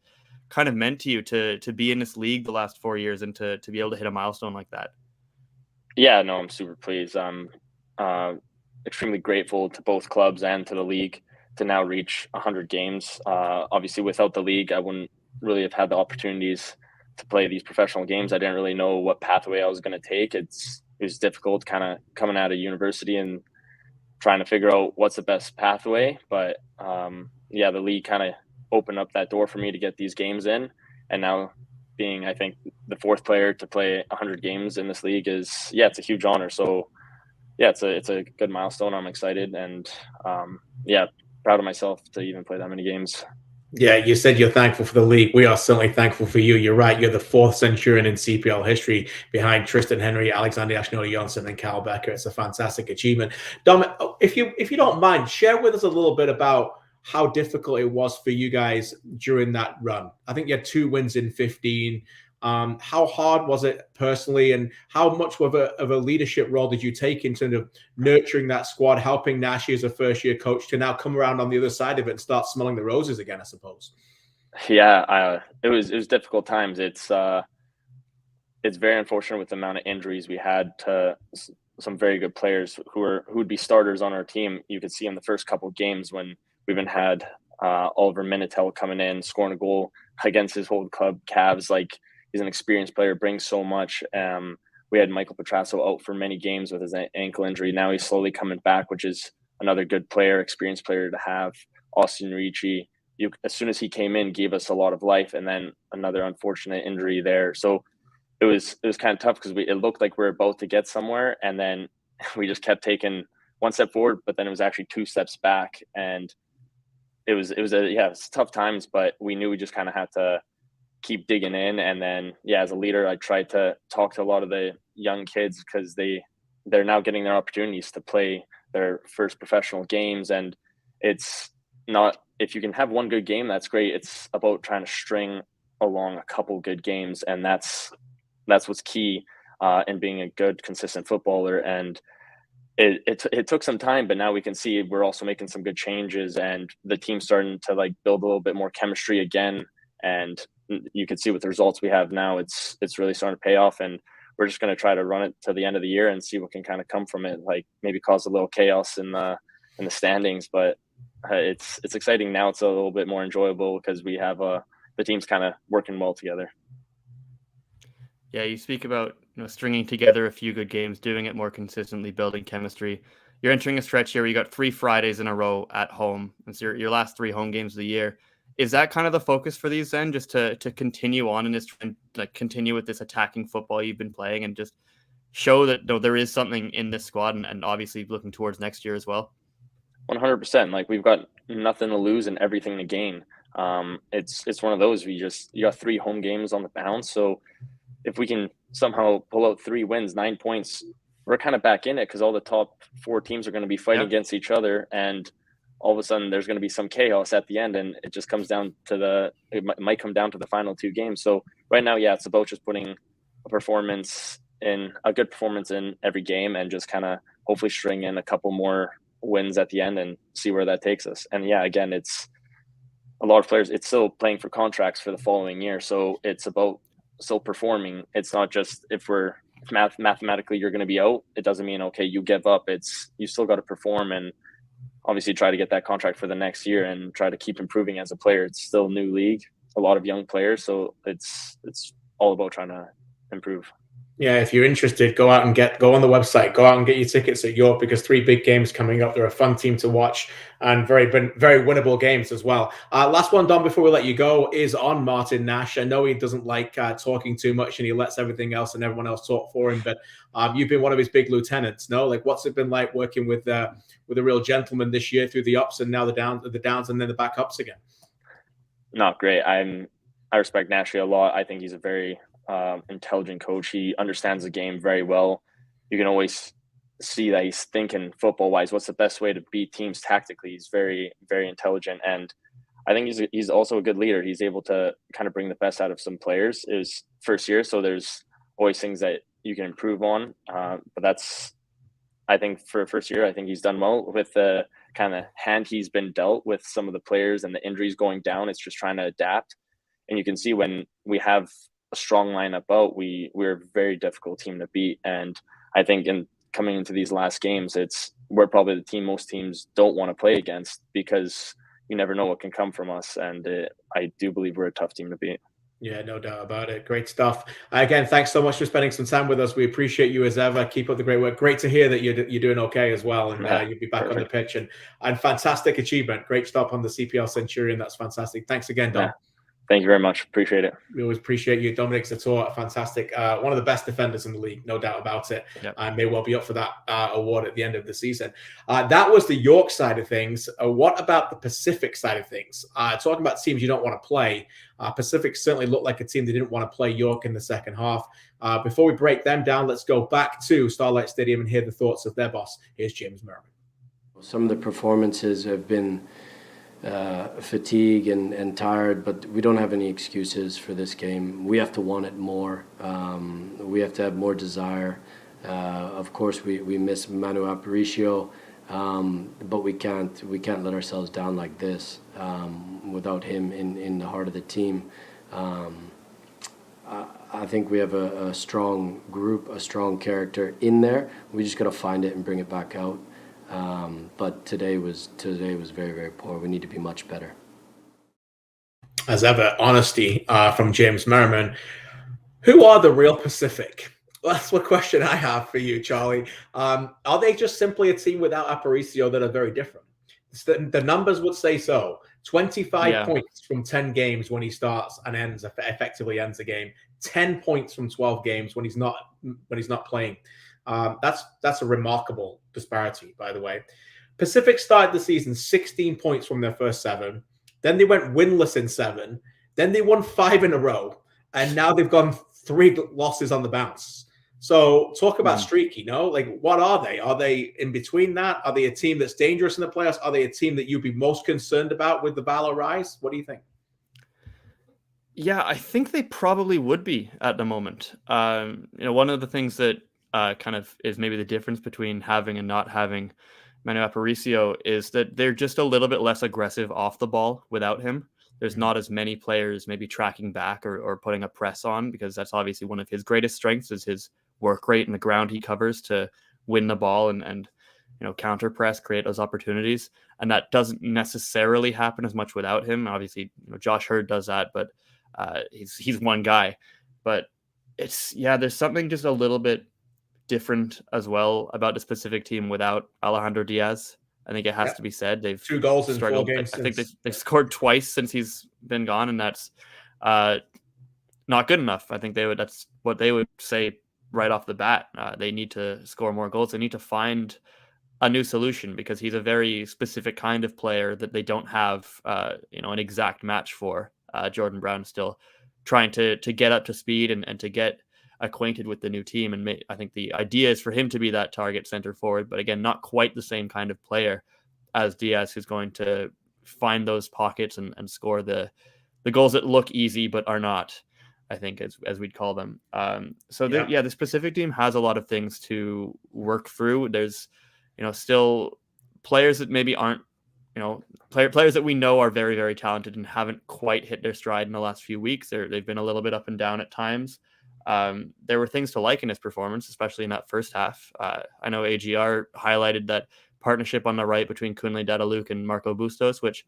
kind of meant to you to be in this league the last 4 years and to be able to hit a milestone like that? Yeah, no, I'm super pleased. I'm extremely grateful to both clubs and to the league to now reach 100 games. Obviously, without the league, I wouldn't really have had the opportunities to play these professional games. I didn't really know what pathway I was going to take. It was difficult kind of coming out of university and trying to figure out what's the best pathway. But yeah, the league kind of opened up that door for me to get these games in. And now being, I think, the fourth player to play 100 games in this league it's a huge honor. So yeah, it's a good milestone. I'm excited and proud of myself to even play that many games. Yeah, you said you're thankful for the league. We are certainly thankful for you. You're right. You're the fourth Centurion in CPL history behind Tristan Henry, Alexander Yashnodi-Johnson, and Cal Becker. It's a fantastic achievement. Dom, if you don't mind, share with us a little bit about how difficult it was for you guys during that run. I think you had 2 wins in 15. How hard was it personally, and how much of a leadership role did you take in terms of nurturing that squad, helping Nashi as a first-year coach to now come around on the other side of it and start smelling the roses again, I suppose? Yeah, it was difficult times. It's very unfortunate with the amount of injuries we had to some very good players who would be starters on our team. You could see in the first couple of games when we even had Oliver Minitel coming in, scoring a goal against his old club, Cavs. Like, he's an experienced player, brings so much. We had Michael Petrasso out for many games with his ankle injury. Now he's slowly coming back, which is another good player, experienced player to have. Austin Ricci, as soon as he came in, gave us a lot of life, and then another unfortunate injury there. So it was kind of tough because it looked like we were about to get somewhere, and then we just kept taking one step forward, but then it was actually 2 steps back, and it was tough times, but we knew we just kind of had to keep digging in. And then, as a leader, I tried to talk to a lot of the young kids because they're now getting their opportunities to play their first professional games. And it's not, if you can have one good game, that's great. It's about trying to string along a couple good games. And that's what's key in being a good, consistent footballer. And it took some time, but now we can see we're also making some good changes, and the team's starting to build a little bit more chemistry again. And you can see with the results we have now, it's really starting to pay off, and we're just going to try to run it to the end of the year and see what can kind of come from it. Like, maybe cause a little chaos in the standings, but it's exciting now. It's a little bit more enjoyable because we have the team's kind of working well together. Yeah, you speak about stringing together a few good games, doing it more consistently, building chemistry. You're entering a stretch here where you got 3 Fridays in a row at home. It's your last 3 home games of the year. Is that kind of the focus for these then, just to continue on in this trend, continue with this attacking football you've been playing, and just show that there is something in this squad, and obviously looking towards next year as well? 100%. We've got nothing to lose and everything to gain. It's one of those, you got 3 home games on the bounce. So if we can somehow pull out 3 wins, 9 points, we're kind of back in it, because all the top 4 teams are going to be fighting against each other, and all of a sudden there's going to be some chaos at the end, and it just comes down to it might come down to the final 2 games. So right now, it's about just putting a good performance in every game, and just kind of hopefully string in a couple more wins at the end and see where that takes us. And again, it's a lot of players, it's still playing for contracts for the following year. So it's about still performing. It's not just if mathematically you're going to be out, it doesn't mean, okay, you give up. It's, you still got to perform, and obviously try to get that contract for the next year and try to keep improving as a player. It's still a new league, a lot of young players. So it's all about trying to improve. Yeah, if you're interested, go on the website, go out and get your tickets at York, because 3 big games coming up. They're a fun team to watch and very winnable games as well. Last one, Dom, before we let you go, is on Martin Nash. I know he doesn't like talking too much, and he lets everything else and everyone else talk for him. But you've been one of his big lieutenants, no? Like, what's it been like working with a real gentleman this year through the ups and now the downs and then the back ups again? Not great. I respect Nash a lot. I think he's a very intelligent coach. He understands the game very well. You can always see that he's thinking football wise, what's the best way to beat teams tactically. He's very, very intelligent, and I think he's also a good leader. He's able to kind of bring the best out of some players. It was first year, so there's always things that you can improve on, but that's, I think, for first year, I think he's done well with the kind of hand he's been dealt with some of the players and the injuries going down. It's just trying to adapt, and you can see when we have a strong lineup out, we're a very difficult team to beat. And I think in coming into these last games, we're probably the team most teams don't want to play against, because you never know what can come from us. And I do believe we're a tough team to beat. Yeah, no doubt about it. Great stuff. Again, thanks so much for spending some time with us. We appreciate you as ever. Keep up the great work. Great to hear that you're doing okay as well, and you'll be back on the pitch. And fantastic achievement. Great stop on the CPL Centurion. That's fantastic. Thanks again, Dom. Yeah. Thank you very much. Appreciate it. We always appreciate you. Dominick Zator, fantastic. One of the best defenders in the league, no doubt about it. Yep. And may well be up for that award at the end of the season. That was the York side of things. What about the Pacific side of things? Talking about teams you don't want to play, Pacific certainly looked like a team that didn't want to play York in the second half. Before we break them down, let's go back to Starlight Stadium and hear the thoughts of their boss. Here's James Merriman. Some of the performances have been fatigue and tired, but we don't have any excuses for this game. We have to want it more. We have to have more desire. Of course, we miss Manu Aparicio, but we can't let ourselves down like this without him in the heart of the team. I think we have a strong group, a strong character in there. We just got to find it and bring it back out. But today was very, very poor. We need to be much better. As ever, honesty from James Merriman. Who are the real Pacific? That's what question I have for you, Charlie. Are they just simply a team without Aparicio that are very different? The numbers would say so. 25 points from 10 games when he starts and effectively ends a game. 10 points from 12 games when he's not playing. That's a remarkable disparity, by the way. Pacific started the season 16 points from their first 7. Then they went winless in 7. Then they won 5 in a row. And now they've gone 3 losses on the bounce. So talk about streaky, no? Like, what are they? Are they in between that? Are they a team that's dangerous in the playoffs? Are they a team that you'd be most concerned about with the Valour rise? What do you think? Yeah, I think they probably would be at the moment. One of the things that kind of is maybe the difference between having and not having Manu Aparicio is that they're just a little bit less aggressive off the ball without him. There's not as many players maybe tracking back or putting a press on, because that's obviously one of his greatest strengths is his work rate and the ground he covers to win the ball and counter press, create those opportunities. And that doesn't necessarily happen as much without him. Obviously, Josh Hurd does that, but he's one guy. But there's something just a little bit different as well about the specific team without Alejandro Diaz. I think it has to be said. They've 2 goals in 4 games. I think they've scored twice since he's been gone, and that's not good enough. I think that's what they would say right off the bat. They need to score more goals. They need to find a new solution, because he's a very specific kind of player that they don't have an exact match for. Jordan Brown still trying to get up to speed and to get acquainted with the new team. And I think the idea is for him to be that target center forward, but again, not quite the same kind of player as Diaz, who's going to find those pockets and score the goals that look easy, but are not, I think, as we'd call them. The specific team has a lot of things to work through. There's, still players that maybe aren't, players that we know are very, very talented and haven't quite hit their stride in the last few weeks. They've been a little bit up and down at times. There were things to like in his performance, especially in that first half. I know AGR highlighted that partnership on the right between Kunle Dedaluk and Marco Bustos, which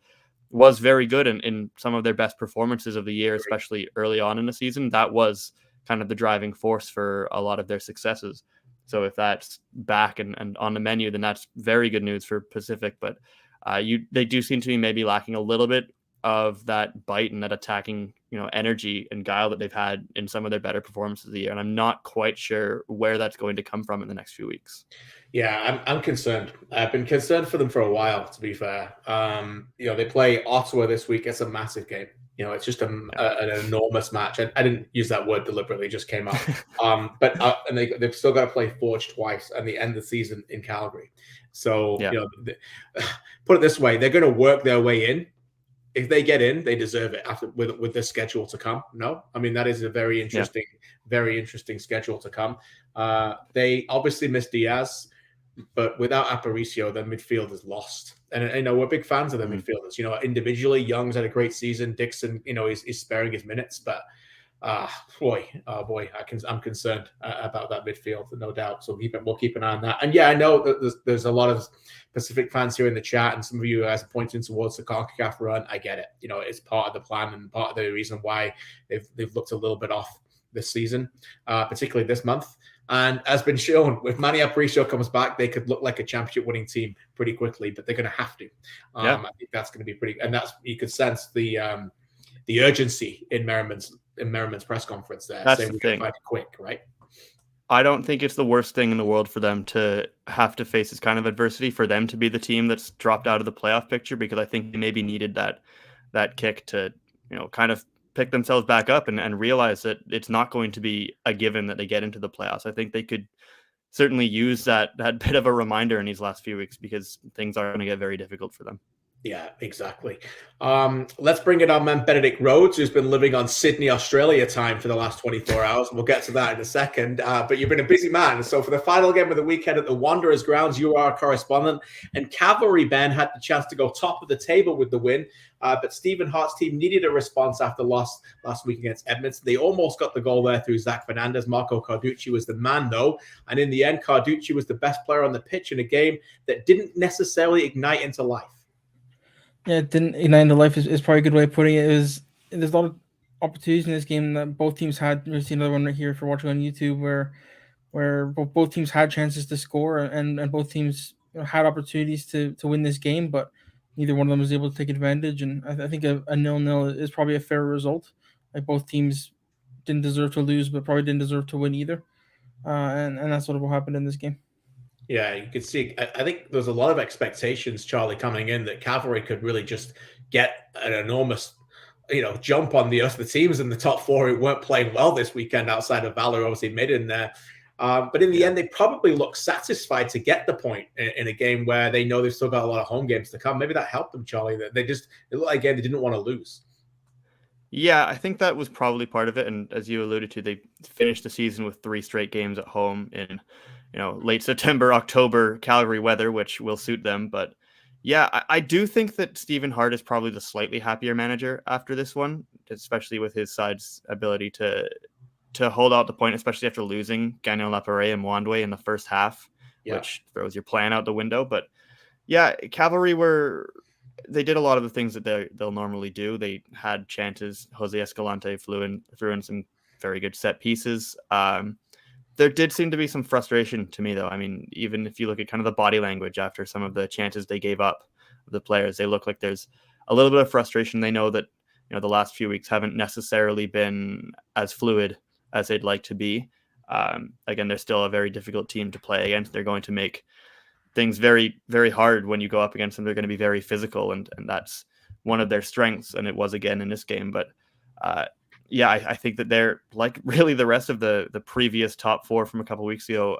was very good in some of their best performances of the year, especially early on in the season. That was kind of the driving force for a lot of their successes. So if that's back and on the menu, then that's very good news for Pacific. But they do seem to be maybe lacking a little bit of that bite and that attacking, energy and guile that they've had in some of their better performances of the year. And I'm not quite sure where that's going to come from in the next few weeks. Yeah, I'm concerned. I've been concerned for them for a while, to be fair. They play Ottawa this week. It's a massive game. It's just an enormous match. I didn't use that word deliberately; it just came out. And they've still got to play Forge twice, and the end of the season in Calgary. So put it this way: they're going to work their way in. If they get in, they deserve it after with this schedule to come. No, I mean that is a very interesting schedule to come. They obviously missed Diaz, but without Aparicio, their midfield is lost. And we're big fans of the midfielders. Individually, Young's had a great season. Dixon, is sparing his minutes, but I'm concerned about that midfield, no doubt. So we'll keep an eye on that. And I know that there's a lot of Pacific fans here in the chat, and some of you guys are pointing towards the CONCACAF run. I get it. It's part of the plan and part of the reason why they've looked a little bit off this season, particularly this month. And as been shown, if Manny Aparicio comes back, they could look like a championship-winning team pretty quickly, but they're going to have to. I think that's going to be pretty, and you could sense the urgency in Merriman's press conference there. That's saying the thing. Quick, right? I don't think it's the worst thing in the world for them to have to face this kind of adversity, for them to be the team that's dropped out of the playoff picture, because I think they maybe needed that kick to, kind of pick themselves back up and realize that it's not going to be a given that they get into the playoffs. I think they could certainly use that bit of a reminder in these last few weeks, because things are going to get very difficult for them. Yeah, exactly. Let's bring in our man Benedict Rhodes, who's been living on Sydney, Australia time for the last 24 hours. We'll get to that in a second. But you've been a busy man. So for the final game of the weekend at the Wanderers grounds, you are our correspondent. And Cavalry, Ben, had the chance to go top of the table with the win. But Stephen Hart's team needed a response after loss last week against Edmonton. They almost got the goal there through Zach Fernandez. Marco Carducci was the man, though. And in the end, Carducci was the best player on the pitch in a game that didn't necessarily ignite into life. Yeah, it didn't ignite into life is probably a good way of putting it. There's a lot of opportunities in this game that both teams had. There's another one right here if you're watching on YouTube where both teams had chances to score and both teams had opportunities to win this game, but neither one of them was able to take advantage. And I think a 0-0 is probably a fair result. Like, both teams didn't deserve to lose, but probably didn't deserve to win either. And that's sort of what happened in this game. Yeah, you could see, I think there's a lot of expectations, Charlie, coming in that Cavalry could really just get an enormous, jump on the teams in the top four who weren't playing well this weekend outside of Valour, obviously mid in there. But in the end, they probably look satisfied to get the point in a game where they know they've still got a lot of home games to come. Maybe that helped them, Charlie, that it looked like a game they didn't want to lose. Yeah, I think that was probably part of it. And as you alluded to, they finished the season with 3 straight games at home in late September, October Calgary weather, which will suit them. But yeah, I do think that Stephen Hart is probably the slightly happier manager after this one, especially with his side's ability to hold out the point, especially after losing Gagnon Laparé and Mwandwe in the first half, which throws your plan out the window. But yeah, Cavalry they did a lot of the things that they'll normally do. They had chances. Jose Escalante threw in some very good set pieces. There did seem to be some frustration to me, though. I mean, even if you look at kind of the body language after some of the chances they gave up, the players, they look like there's a little bit of frustration. They know that the last few weeks haven't necessarily been as fluid as they'd like to be. Again, they're still a very difficult team to play against. They're going to make things very, very hard when you go up against them. They're going to be very physical, and that's one of their strengths, and it was again in this game. But yeah, I think that they're like really the rest of the previous top 4 from a couple of weeks ago,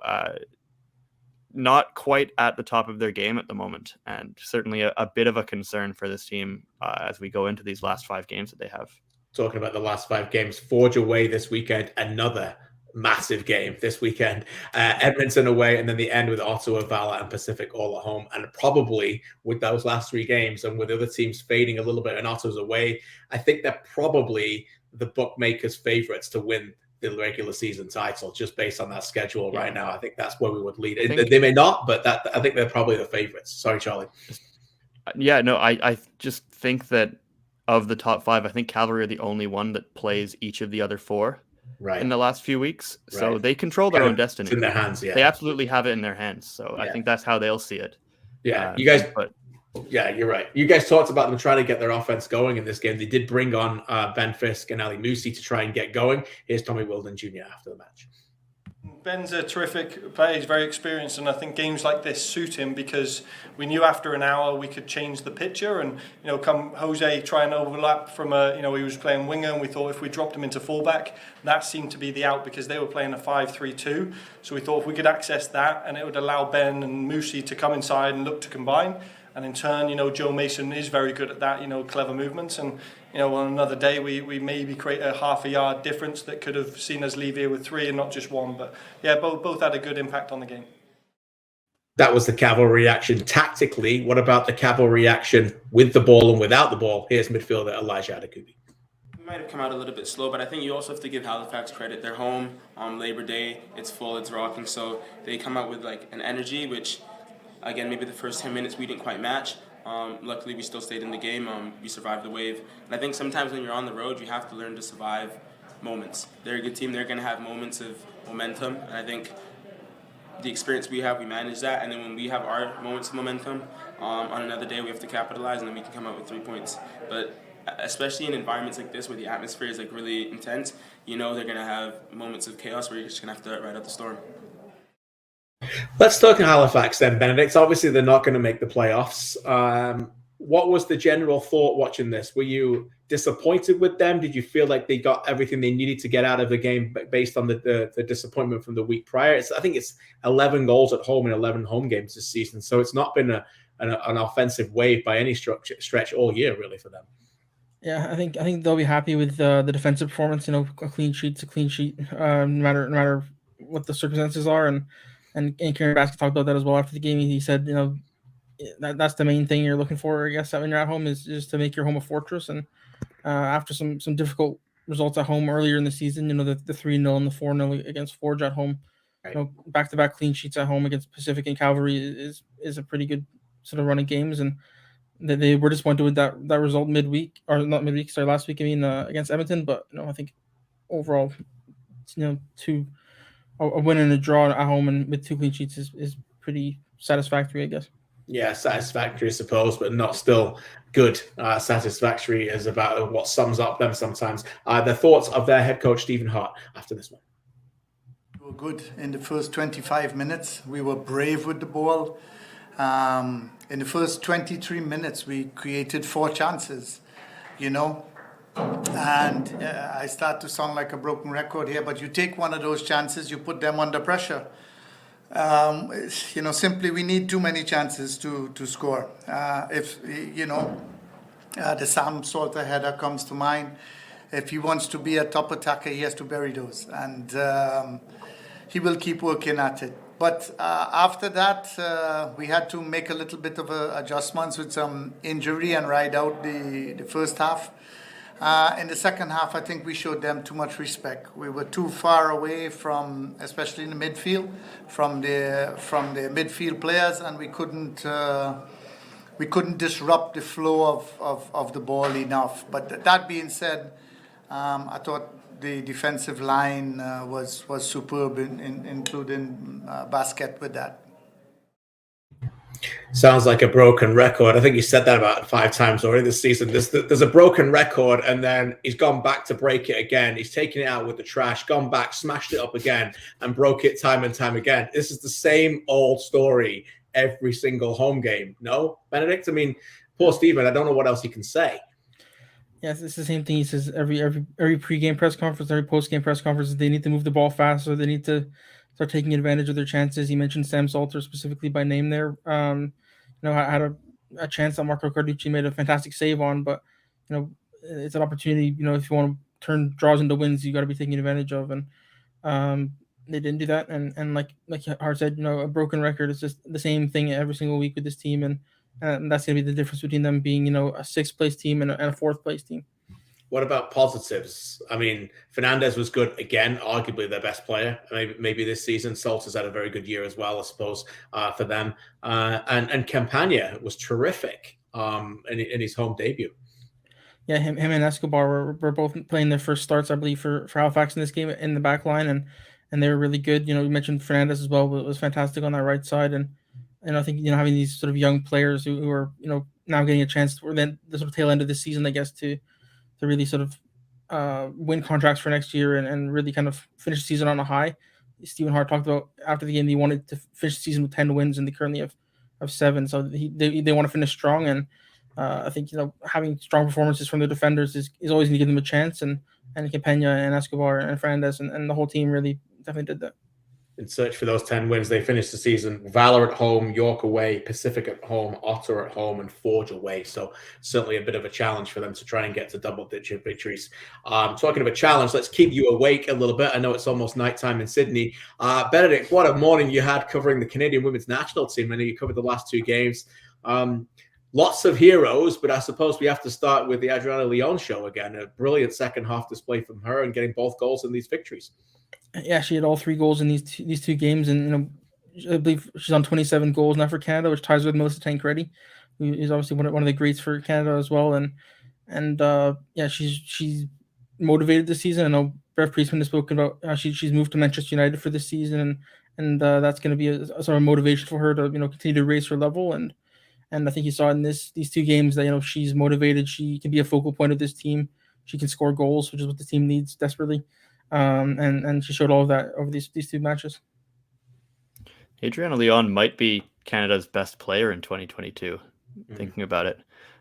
not quite at the top of their game at the moment, and certainly a bit of a concern for this team as we go into these last 5 games that they have. Talking about the last 5 games, Forge away this weekend, another massive game this weekend. Edmonton away, and then the end with Ottawa, Valour, and Pacific all at home. And probably with those last 3 games and with other teams fading a little bit and Ottawa's away, I think they're probably the bookmakers' favorites to win the regular season title just based on that schedule right now. I think that's where we would lead. They may not, but I think they're probably the favorites. Sorry, Charlie. Yeah, no, I just think that of the top 5, I think Cavalry are the only one that plays each of the other 4. in the last few weeks. So Right. they control their own destiny. It's in their hands, yeah. They absolutely have it in their hands. So I think that's how they'll see it. Yeah, yeah, you're right. You guys talked about them trying to get their offense going in this game. They did bring on Ben Fisk and Ali Musi to try and get going. Here's Tommy Wilden Jr. after the match. Ben's a terrific player. He's very experienced, and I think games like this suit him because we knew after an hour we could change the picture. And come Jose try and overlap from he was playing winger, and we thought if we dropped him into fullback, that seemed to be the out because they were playing a 5-3-2. So we thought if we could access that, and it would allow Ben and Musi to come inside and look to combine. And in turn, Joe Mason is very good at that, clever movements. And, on another day, we maybe create a half a yard difference that could have seen us leave here with 3 and not just 1. But yeah, both had a good impact on the game. That was the Cavalry action. Tactically, what about the Cavalry action with the ball and without the ball? Here's midfielder Elijah Adekubi. We might have come out a little bit slow, but I think you also have to give Halifax credit. They're home on Labor Day. It's full, it's rocking. So they come out with an energy, which... Again, maybe the first 10 minutes we didn't quite match. Luckily, we still stayed in the game. We survived the wave. And I think sometimes when you're on the road, you have to learn to survive moments. They're a good team. They're going to have moments of momentum. And I think the experience we have, we manage that. And then when we have our moments of momentum, on another day, we have to capitalize, and then we can come out with 3 points. But especially in environments like this where the atmosphere is really intense, they're going to have moments of chaos where you're just going to have to ride out the storm. Let's talk Halifax then, Benedict. Obviously, they're not going to make the playoffs. What was the general thought watching this? Were you disappointed with them? Did you feel like they got everything they needed to get out of the game based on the disappointment from the week prior? I think it's 11 goals at home in 11 home games this season. So it's not been an offensive wave by any stretch all year, really, for them. Yeah, I think they'll be happy with the defensive performance. A clean sheet's a clean sheet, no matter what the circumstances are. And Kieran Baskin talked about that as well after the game. He said, that's the main thing you're looking for, I guess, when you're at home is just to make your home a fortress. And after some difficult results at home earlier in the season, the 3-0 and the 4-0 against Forge at home, right. Back-to-back clean sheets at home against Pacific and Cavalry is a pretty good sort of run of games. And they were disappointed with that result last week, against Edmonton. But, I think overall, a win and a draw at home and with 2 clean sheets is pretty satisfactory, I guess. Yeah, satisfactory, I suppose, but not still good. Satisfactory is about what sums up them sometimes. The thoughts of their head coach, Stephen Hart, after this one. We were good in the first 25 minutes. We were brave with the ball. In the first 23 minutes, we created 4 chances, And I start to sound like a broken record here, but you take one of those chances, you put them under pressure. Simply we need too many chances to score. The Sam Salter header comes to mind. If he wants to be a top attacker, he has to bury those, and he will keep working at it. But after that, we had to make a little bit of adjustments with some injury and ride out the first half. In the second half, I think we showed them too much respect. We were too far away from, especially in the midfield, from the midfield players, and we couldn't disrupt the flow of the ball enough. But that being said, I thought the defensive line was superb, including Basket with that. Sounds like a broken record. I think you said that about 5 times already this season. There's a broken record, and then he's gone back to break it again. He's taken it out with the trash, gone back, smashed it up again, and broke it time and time again. This is the same old story every single home game. No, Benedict? I mean, poor Stephen, I don't know what else he can say. Yes, it's the same thing he says every pre-game press conference, every post-game press conference. They need to move the ball faster. They need to start taking advantage of their chances. He mentioned Sam Salter specifically by name there. Had a chance that Marco Carducci made a fantastic save on, but it's an opportunity. If you want to turn draws into wins, you got to be taking advantage of, and they didn't do that. And like Hart said, a broken record is just the same thing every single week with this team, and that's going to be the difference between them being a 6th place team and a 4th place team. What about positives? I mean, Fernandez was good again, arguably their best player, maybe this season. Salter's had a very good year as well, I suppose, for them. And Campagna was terrific in his home debut. yeah, him and Escobar were both playing their first starts, I believe, for Halifax in this game in the back line, and they were really good. You mentioned Fernandez as well, was fantastic on that right side, and I think having these sort of young players who are now getting a chance for then the sort of tail end of the season, I guess, to really sort of win contracts for next year and really kind of finish the season on a high. Stephen Hart talked about after the game he wanted to finish the season with 10 wins, and they currently have 7. So they want to finish strong, and I think having strong performances from the defenders is always going to give them a chance, and Campagna and Escobar and Fernandez and the whole team really definitely did that. In search for those 10 wins, they finished the season Valour at home, York away, Pacific at home, Ottawa at home, and Forge away. So certainly a bit of a challenge for them to try and get to double-digit victories. Talking of a challenge, let's keep you awake a little bit. I know it's almost nighttime in Sydney. Benedict, what a morning you had covering the Canadian women's national team. I know you covered the last 2 games. Lots of heroes, but I suppose we have to start with the Adriana Leon show again. A brilliant second half display from her and getting both goals in these victories. Yeah, she had all 3 goals in these 2 games, and I believe she's on 27 goals now for Canada, which ties with Melissa Tancredi, who is obviously one of the greats for Canada as well. And yeah, she's motivated this season. I know Bev Priestman has spoken about how she's moved to Manchester United for this season, and that's going to be a sort of motivation for her to continue to raise her level. And I think you saw in these 2 games that she's motivated. She can be a focal point of this team. She can score goals, which is what the team needs desperately. And she showed all of that over these 2 matches. Adriana Leon might be Canada's best player in 2022. Thinking about it,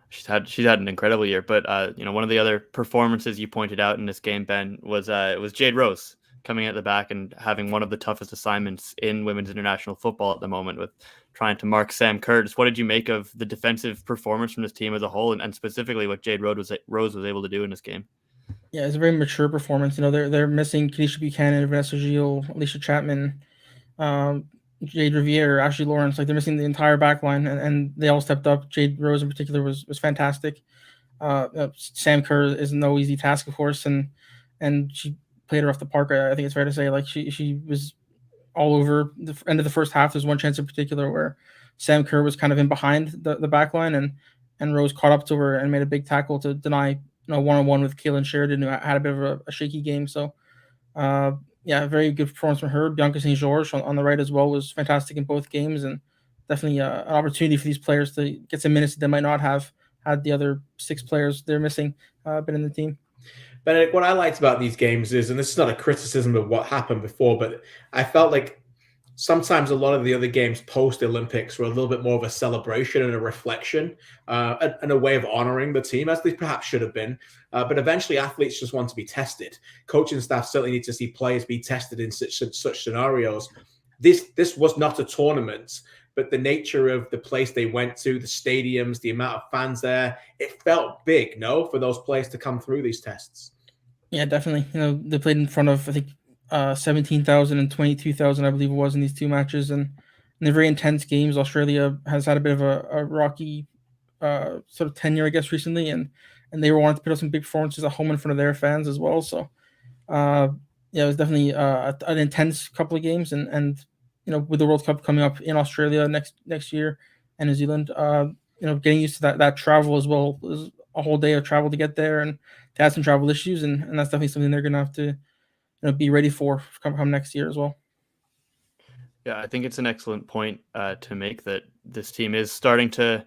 she's had an incredible year. But one of the other performances you pointed out in this game, Ben, was Jade Rose coming at the back and having one of the toughest assignments in women's international football at the moment, with trying to mark Sam Curtis. What did you make of the defensive performance from this team as a whole, and specifically what Jade Rose was able to do in this game? Yeah, it's a very mature performance. They're missing Kenisha Buchanan, Vanessa Gilles, Alicia Chapman, Jade Riviere, Ashley Lawrence. Like, they're missing the entire back line, and they all stepped up. Jade Rose in particular was fantastic. Sam Kerr is no easy task, of course, and she played her off the park. I think it's fair to say. Like, she was all over the end of the first half. There's one chance in particular where Sam Kerr was kind of in behind the back line, and Rose caught up to her and made a big tackle to deny one-on-one with Kaylin Sheridan, who had a bit of a shaky game. So, yeah, very good performance from her. Bianca St. George on the right as well was fantastic in both games, and definitely an opportunity for these players to get some minutes that they might not have had the other 6 players they're missing been in the team. Benedict, what I liked about these games is, and this is not a criticism of what happened before, but I felt like sometimes a lot of the other games post-Olympics were a little bit more of a celebration and a reflection and a way of honoring the team, as they perhaps should have been. But eventually athletes just want to be tested. Coaching staff certainly need to see players be tested in such scenarios. This was not a tournament, but the nature of the place they went to, the stadiums, the amount of fans there, it felt big, for those players to come through these tests. Yeah, definitely. They played in front of, I think, 17,000 and 22,000, I believe it was, in these 2 matches, and they're very intense games. Australia has had a bit of a rocky sort of tenure, I guess, recently, and they were wanting to put up some big performances at home in front of their fans as well. So, yeah, it was definitely an intense couple of games, and with the World Cup coming up in Australia next year and New Zealand, getting used to that travel as well. There's a whole day of travel to get there, and to have some travel issues, and that's definitely something they're going to have to be ready for come next year as well. Yeah, I think it's an excellent point to make, that this team is starting to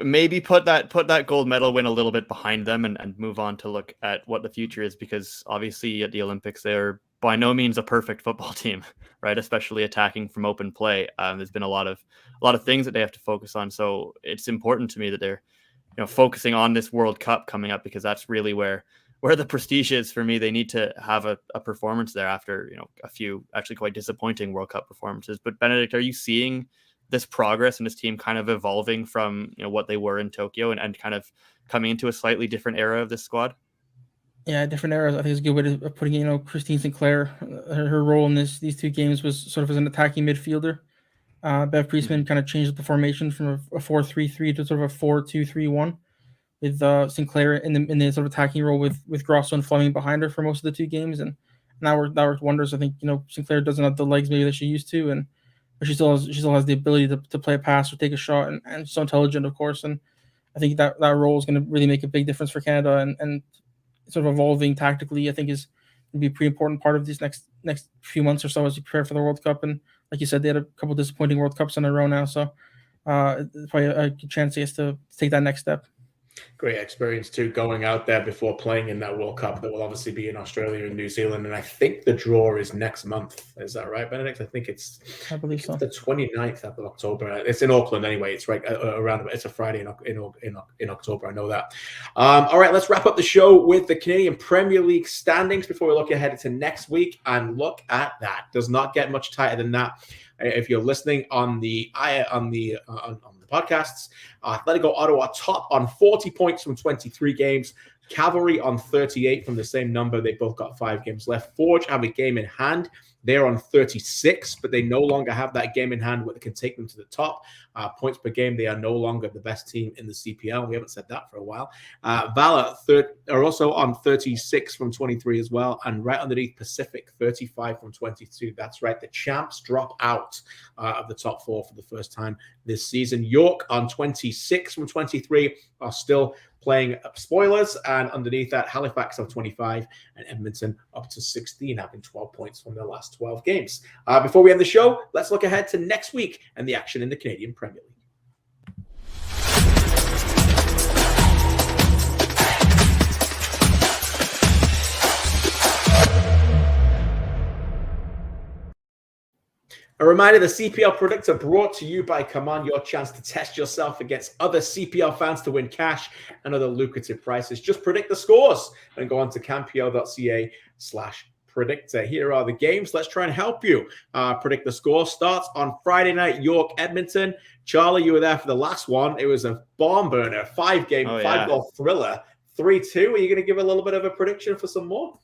maybe put that gold medal win a little bit behind them and move on to look at what the future is, because obviously at the Olympics they're by no means a perfect football team, right? Especially attacking from open play. There's been a lot of things that they have to focus on. So it's important to me that they're focusing on this World Cup coming up, because that's really where the prestige is for me. They need to have a performance there after a few actually quite disappointing World Cup performances. But Benedict, are you seeing this progress and this team kind of evolving from what they were in Tokyo and kind of coming into a slightly different era of this squad? Yeah, different eras. I think it's a good way of putting it. Christine Sinclair, her role in these 2 games was sort of as an attacking midfielder. Bev Priestman kind of changed the formation from a 4-3-3 to sort of a 4-2-3-1, with Sinclair in the sort of attacking role with Grosso and Fleming behind her for most of the 2 games, and that worked wonders. I think Sinclair doesn't have the legs maybe that she used to, but she still has the ability to play a pass or take a shot, and so intelligent, of course. And I think that role is going to really make a big difference for Canada, and sort of evolving tactically, I think, is going to be a pretty important part of these next few months or so as you prepare for the World Cup. And like you said, they had a couple disappointing World Cups in a row now, so it's probably a good chance, I guess, to take that next step. Great experience too, going out there before playing in that World Cup that will obviously be in Australia and New Zealand. And I think the draw is next month. Is that right, Benedict? I believe so. It's the 29th of October. It's in Auckland anyway. It's right around. It's a Friday in October. I know that. All right, let's wrap up the show with the Canadian Premier League standings before we look ahead to next week. And look at that. Does not get much tighter than that. If you're listening on the podcasts, Atlético Ottawa top on 40 points from 23 games. Cavalry on 38 from the same number. They both got 5 games left. Forge have a game in hand. They're on 36, but they no longer have that game in hand that can take them to the top. Points per game, they are no longer the best team in the CPL. We haven't said that for a while. Valour are also on 36 from 23 as well. And right underneath Pacific, 35 from 22. That's right. The champs drop out of the top 4 for the first time this season. York on 26 from 23 are still playing spoilers, and underneath that, Halifax have 25 and Edmonton up to 16, having 12 points from their last 12 games. Before we end the show, let's look ahead to next week and the action in the Canadian Premier League. A reminder, the CPL Predictor brought to you by ComeOn, your chance to test yourself against other CPL fans to win cash and other lucrative prizes. Just predict the scores and go on to CanPL.ca/Predictor. Here are the games. Let's try and help you predict the score. Starts on Friday night, York, Edmonton. Charlie, you were there for the last one. It was a barn burner, 5-goal thriller, 3-2. Are you going to give a little bit of a prediction for some more?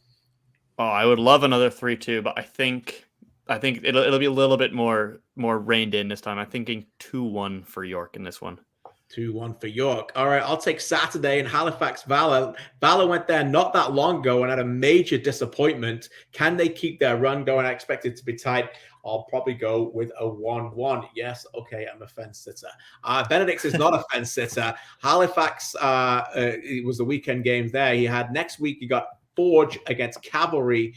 Oh, I would love another 3-2, but I think it'll be a little bit more reined in this time. I'm thinking 2-1 for York in this one. 2-1 for York. All right, I'll take Saturday in Halifax. Valour went there not that long ago and had a major disappointment. Can they keep their run going? I expect it to be tight. I'll probably go with a 1-1. Yes, okay, I'm a fence sitter. Benedict is not a fence sitter. Halifax, it was the weekend game there. He had next week, you got Forge against Cavalry.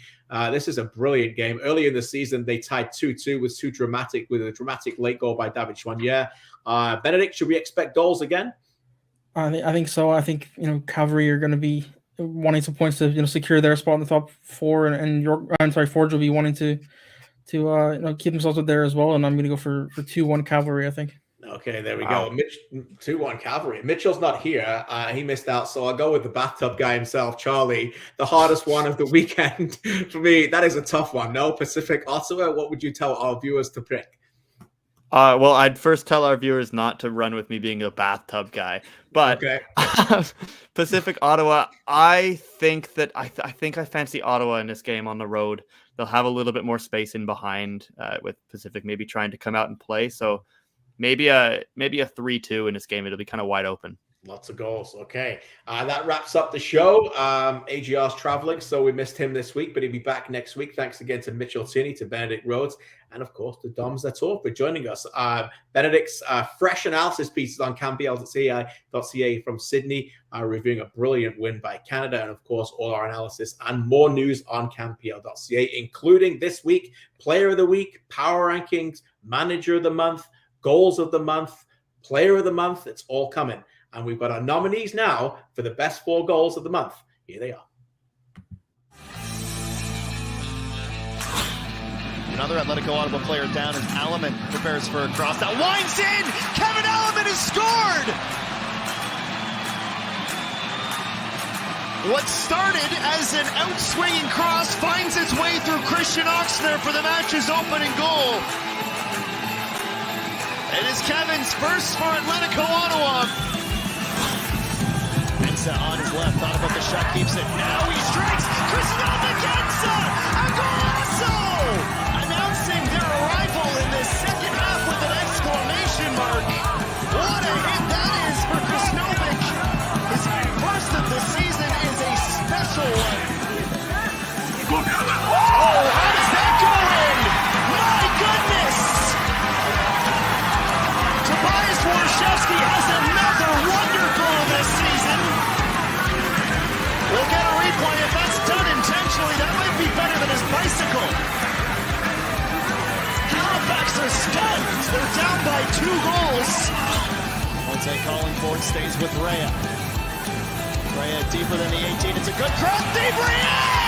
This is a brilliant game. Earlier in the season, they tied 2-2 with a dramatic late goal by David Chouanier. Benedict, should we expect goals again? I think so. I think Cavalry are going to be wanting some points to secure their spot in the top 4, and Forge will be wanting to keep themselves up there as well. And I'm going to go for 2-1 Cavalry, I think. Okay, there we go. 2-1 Cavalry. Mitchell's not here. He missed out, so I'll go with the bathtub guy himself, Charlie. The hardest one of the weekend for me. That is a tough one. No, Pacific Ottawa. What would you tell our viewers to pick? Well, I'd first tell our viewers not to run with me being a bathtub guy. But okay. Pacific Ottawa, I think I fancy Ottawa in this game on the road. They'll have a little bit more space in behind with Pacific maybe trying to come out and play. So maybe a 3-2 in this game. It'll be kind of wide open. Lots of goals. Okay. That wraps up the show. AGR's traveling, so we missed him this week, but he'll be back next week. Thanks again to Mitchell Tierney, to Benedict Rhodes, and of course to Dominick Zator for joining us. Benedict's fresh analysis pieces on CanPL.ca from Sydney, reviewing a brilliant win by Canada, and of course all our analysis and more news on CanPL.ca, including this week, Player of the Week, Power Rankings, Manager of the Month, Goals of the Month, Player of the Month. It's all coming. And we've got our nominees now for the best 4 goals of the month. Here they are. Another Atlético Ottawa player down as Alleman prepares for a cross. That winds in! Kevin Alleman has scored! What started as an out-swinging cross finds its way through Christian Oxner for the match's opening goal. It is Kevin's first for Atlético Ottawa. Mensa on his left, thought about the shot, keeps it. Now he strikes! Cristiano Mensa! A golazo! Announcing their arrival in the second half with an exclamation mark. What a hit that is for Krasnovic. His first of the season is a special one. Oh, how does that go in? My goodness! Tobias Warshevsky has another wonderful Actually, that might be better than his bicycle. Halifax are stunned. They're down by 2 goals. Jose Collingford stays with Rea. Rea deeper than the 18. It's a good cross. Deep Rea!